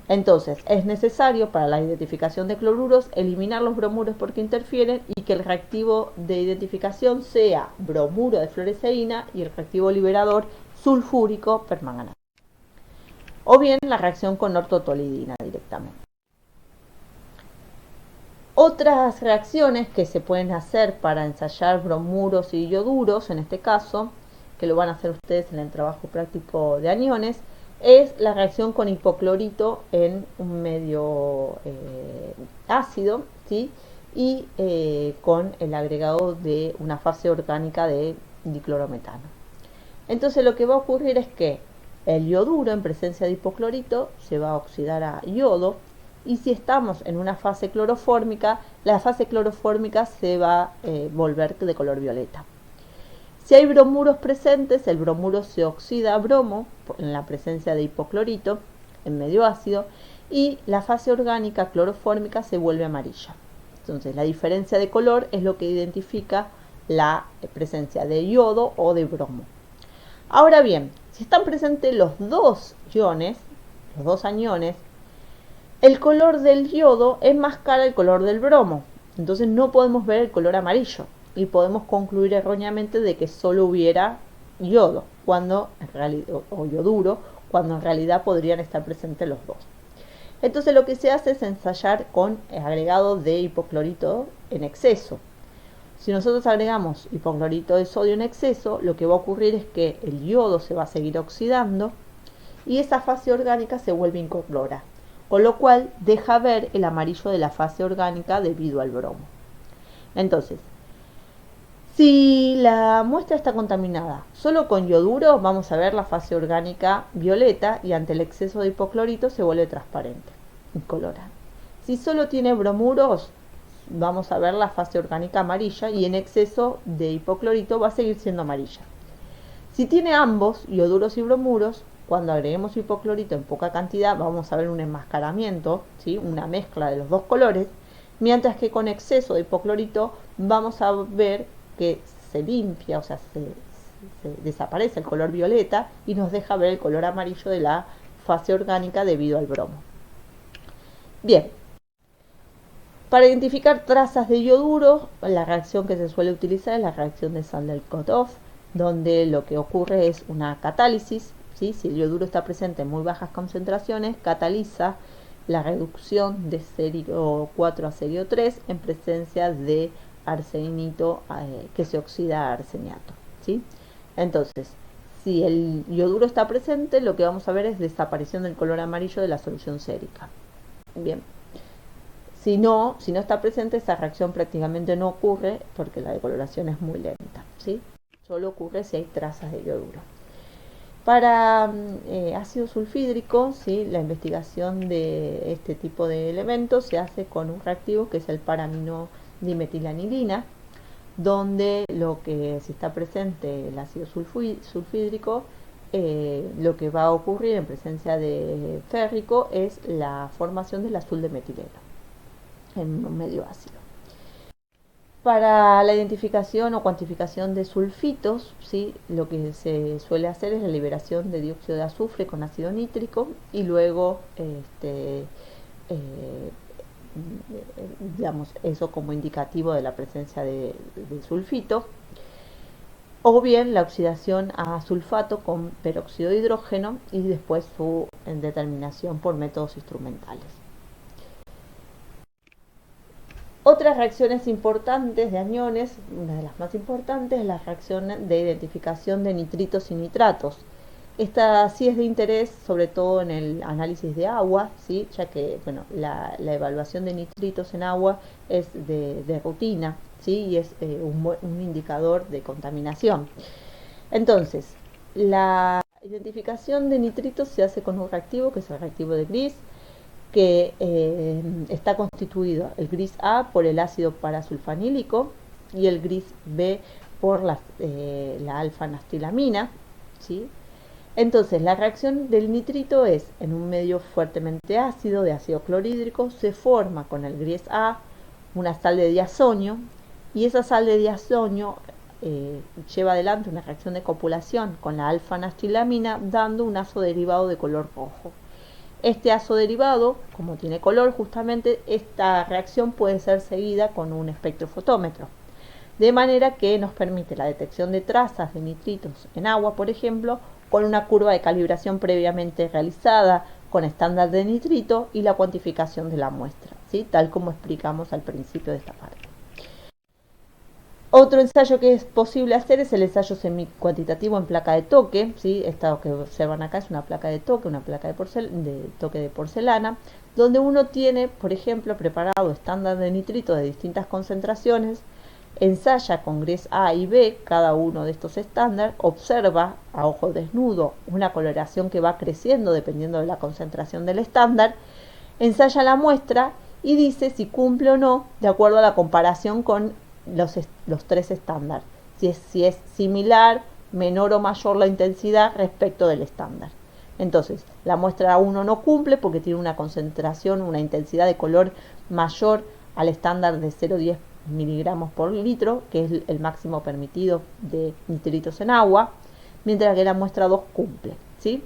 [SPEAKER 1] Entonces, es necesario para la identificación de cloruros eliminar los bromuros porque interfieren y que el reactivo de identificación sea bromuro de fluoresceína y el reactivo liberador sulfúrico permanganato. O bien la reacción con ortotolidina directamente. Otras reacciones que se pueden hacer para ensayar bromuros y ioduros, en este caso, que lo van a hacer ustedes en el trabajo práctico de aniones, es la reacción con hipoclorito en un medio ácido, ¿sí? Y con el agregado de una fase orgánica de diclorometano. Entonces lo que va a ocurrir es que el ioduro en presencia de hipoclorito se va a oxidar a yodo, y si estamos en una fase clorofórmica, la fase clorofórmica se va a volver de color violeta. Si hay bromuros presentes, el bromuro se oxida a bromo en la presencia de hipoclorito en medio ácido y la fase orgánica clorofórmica se vuelve amarilla. Entonces la diferencia de color es lo que identifica la presencia de yodo o de bromo. Ahora bien, si están presentes los dos iones, los dos aniones, el color del yodo es más claro el color del bromo. Entonces no podemos ver el color amarillo y podemos concluir erróneamente de que solo hubiera yodo cuando en realidad, o yoduro, cuando en realidad podrían estar presentes los dos. Entonces lo que se hace es ensayar con agregado de hipoclorito en exceso. Si nosotros agregamos hipoclorito de sodio en exceso, lo que va a ocurrir es que el yodo se va a seguir oxidando y esa fase orgánica se vuelve incolora, con lo cual deja ver el amarillo de la fase orgánica debido al bromo. Entonces, si la muestra está contaminada solo con yoduro, vamos a ver la fase orgánica violeta y ante el exceso de hipoclorito se vuelve transparente, incolora. Si solo tiene bromuros, vamos a ver la fase orgánica amarilla y en exceso de hipoclorito va a seguir siendo amarilla. Si tiene ambos, ioduros y bromuros, cuando agreguemos hipoclorito en poca cantidad vamos a ver un enmascaramiento, ¿sí? Una mezcla de los dos colores, mientras que con exceso de hipoclorito vamos a ver que se limpia, o sea, se desaparece el color violeta y nos deja ver el color amarillo de la fase orgánica debido al bromo. Bien, para identificar trazas de yoduro, la reacción que se suele utilizar es la reacción de Sandel-Kotoff, donde lo que ocurre es una catálisis, ¿sí? Si el yoduro está presente en muy bajas concentraciones, cataliza la reducción de serio 4 a serio 3 en presencia de arsenito que se oxida a arseniato, ¿sí? Entonces, si el yoduro está presente, lo que vamos a ver es desaparición del color amarillo de la solución sérica. Bien. Si no está presente, esa reacción prácticamente no ocurre porque la decoloración es muy lenta, ¿sí? Solo ocurre si hay trazas de yoduro. Para ácido sulfídrico, ¿sí? La investigación de este tipo de elementos se hace con un reactivo que es el paraminodimetilanilina, donde lo que si está presente el ácido sulfídrico, lo que va a ocurrir en presencia de férrico es la formación del azul de metileno en un medio ácido. Para la identificación o cuantificación de sulfitos, ¿sí? Lo que se suele hacer es la liberación de dióxido de azufre con ácido nítrico y luego digamos eso como indicativo de la presencia de sulfito, o bien la oxidación a sulfato con peróxido de hidrógeno y después su determinación por métodos instrumentales. Otras reacciones importantes de aniones, una de las más importantes es la reacción de identificación de nitritos y nitratos. Esta sí es de interés, sobre todo en el análisis de agua, ¿sí? Ya que bueno, la evaluación de nitritos en agua es de rutina, ¿sí? Y es un indicador de contaminación. Entonces, la identificación de nitritos se hace con un reactivo, que es el reactivo de Gris, que está constituido el gris A por el ácido parasulfanílico y el gris B por la alfa-nastilamina, ¿sí? Entonces la reacción del nitrito es en un medio fuertemente ácido de ácido clorhídrico, se forma con el gris A una sal de diazonio y esa sal de diazonio lleva adelante una reacción de copulación con la alfa-nastilamina dando un azo derivado de color rojo. Este azo derivado, como tiene color justamente, esta reacción puede ser seguida con un espectrofotómetro, de manera que nos permite la detección de trazas de nitritos en agua, por ejemplo, con una curva de calibración previamente realizada con estándar de nitrito y la cuantificación de la muestra, ¿sí? Tal como explicamos al principio de esta parte. Otro ensayo que es posible hacer es el ensayo semicuantitativo en placa de toque, ¿sí? Esta que observan acá es una placa de toque, una placa de toque de porcelana, donde uno tiene, por ejemplo, preparado estándar de nitrito de distintas concentraciones, ensaya con gris A y B cada uno de estos estándares, observa a ojo desnudo una coloración que va creciendo dependiendo de la concentración del estándar, ensaya la muestra y dice si cumple o no de acuerdo a la comparación con los tres estándares, si es similar, menor o mayor la intensidad respecto del estándar. Entonces, la muestra 1 no cumple porque tiene una concentración, una intensidad de color mayor al estándar de 0,10 miligramos por litro, que es el máximo permitido de nitritos en agua, mientras que la muestra 2 cumple, ¿sí?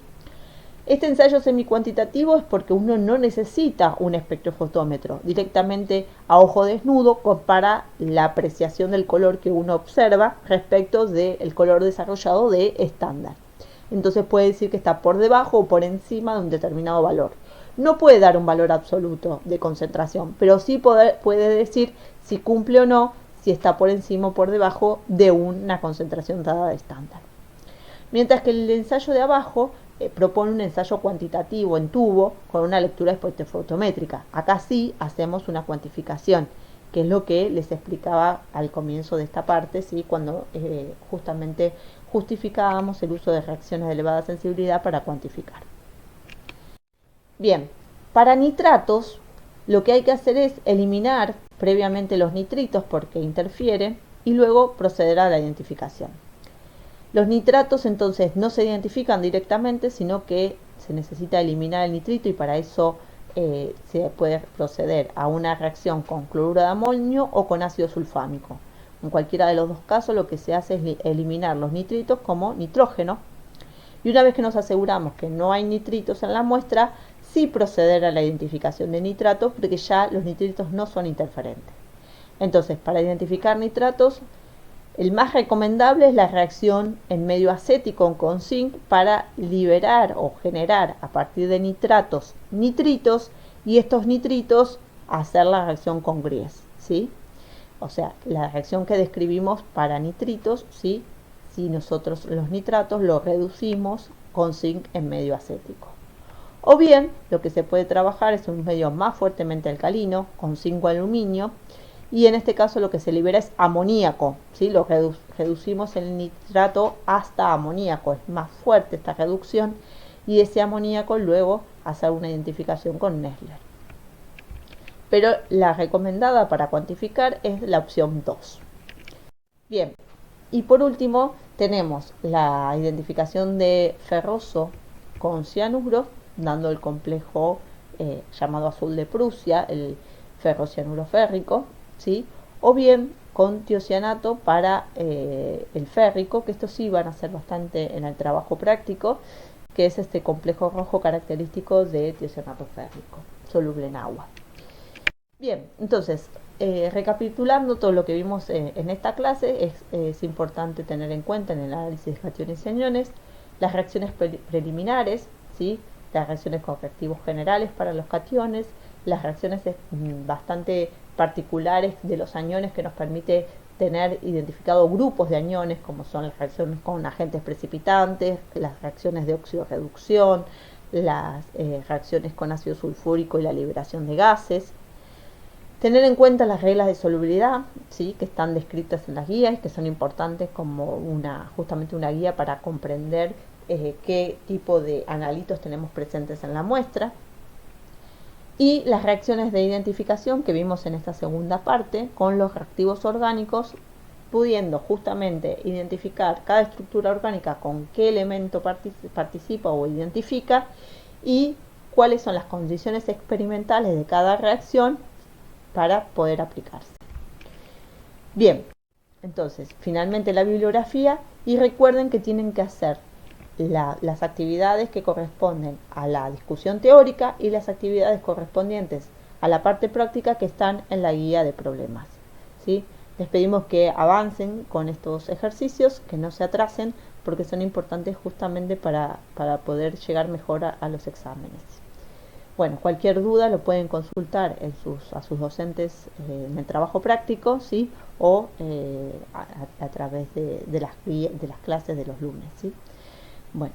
[SPEAKER 1] Este ensayo semicuantitativo es porque uno no necesita un espectrofotómetro. Directamente a ojo desnudo compara la apreciación del color que uno observa respecto del color desarrollado de estándar. Entonces puede decir que está por debajo o por encima de un determinado valor. No puede dar un valor absoluto de concentración, pero sí puede decir si cumple o no, si está por encima o por debajo de una concentración dada de estándar. Mientras que el ensayo de abajo propone un ensayo cuantitativo en tubo con una lectura espectrofotométrica. Acá sí hacemos una cuantificación, que es lo que les explicaba al comienzo de esta parte, ¿sí? Cuando justamente justificábamos el uso de reacciones de elevada sensibilidad para cuantificar. Bien, para nitratos lo que hay que hacer es eliminar previamente los nitritos porque interfieren y luego proceder a la identificación. Los nitratos entonces no se identifican directamente, sino que se necesita eliminar el nitrito y para eso se puede proceder a una reacción con cloruro de amonio o con ácido sulfámico. En cualquiera de los dos casos lo que se hace es eliminar los nitritos como nitrógeno y una vez que nos aseguramos que no hay nitritos en la muestra, sí proceder a la identificación de nitratos porque ya los nitritos no son interferentes. Entonces, para identificar nitratos, el más recomendable es la reacción en medio acético con zinc para liberar o generar a partir de nitratos nitritos y estos nitritos hacer la reacción con Gries, ¿sí? O sea, la reacción que describimos para nitritos, ¿sí? Si nosotros los nitratos los reducimos con zinc en medio acético. O bien, lo que se puede trabajar es un medio más fuertemente alcalino, con zinc o aluminio, y en este caso lo que se libera es amoníaco, ¿sí? Lo reducimos el nitrato hasta amoníaco, es más fuerte esta reducción, y ese amoníaco luego hacer una identificación con Nessler. Pero la recomendada para cuantificar es la opción 2. Bien, y por último tenemos la identificación de ferroso con cianuro, dando el complejo llamado azul de Prusia, el ferrocianuro férrico, ¿sí? O bien con tiocianato para el férrico, que estos sí van a ser bastante en el trabajo práctico, que es este complejo rojo característico de tiocianato férrico, soluble en agua. Bien, entonces, recapitulando todo lo que vimos en esta clase, es importante tener en cuenta en el análisis de cationes y aniones las reacciones preliminares, ¿sí? Las reacciones con reactivos generales para los cationes, las reacciones bastante particulares de los aniones que nos permite tener identificado grupos de aniones, como son las reacciones con agentes precipitantes, las reacciones de oxidorreducción, las reacciones con ácido sulfúrico y la liberación de gases. Tener en cuenta las reglas de solubilidad, ¿sí? Que están descritas en las guías y que son importantes como justamente una guía para comprender qué tipo de analitos tenemos presentes en la muestra. Y las reacciones de identificación que vimos en esta segunda parte con los reactivos orgánicos, pudiendo justamente identificar cada estructura orgánica con qué elemento participa o identifica y cuáles son las condiciones experimentales de cada reacción para poder aplicarse. Bien, entonces, finalmente la bibliografía y recuerden que tienen que hacer las actividades que corresponden a la discusión teórica y las actividades correspondientes a la parte práctica que están en la guía de problemas, ¿sí? Les pedimos que avancen con estos ejercicios, que no se atrasen, porque son importantes justamente para poder llegar mejor a los exámenes. Bueno, cualquier duda lo pueden consultar a sus docentes en el trabajo práctico, ¿sí? O a través de las clases de los lunes, ¿sí? Bueno,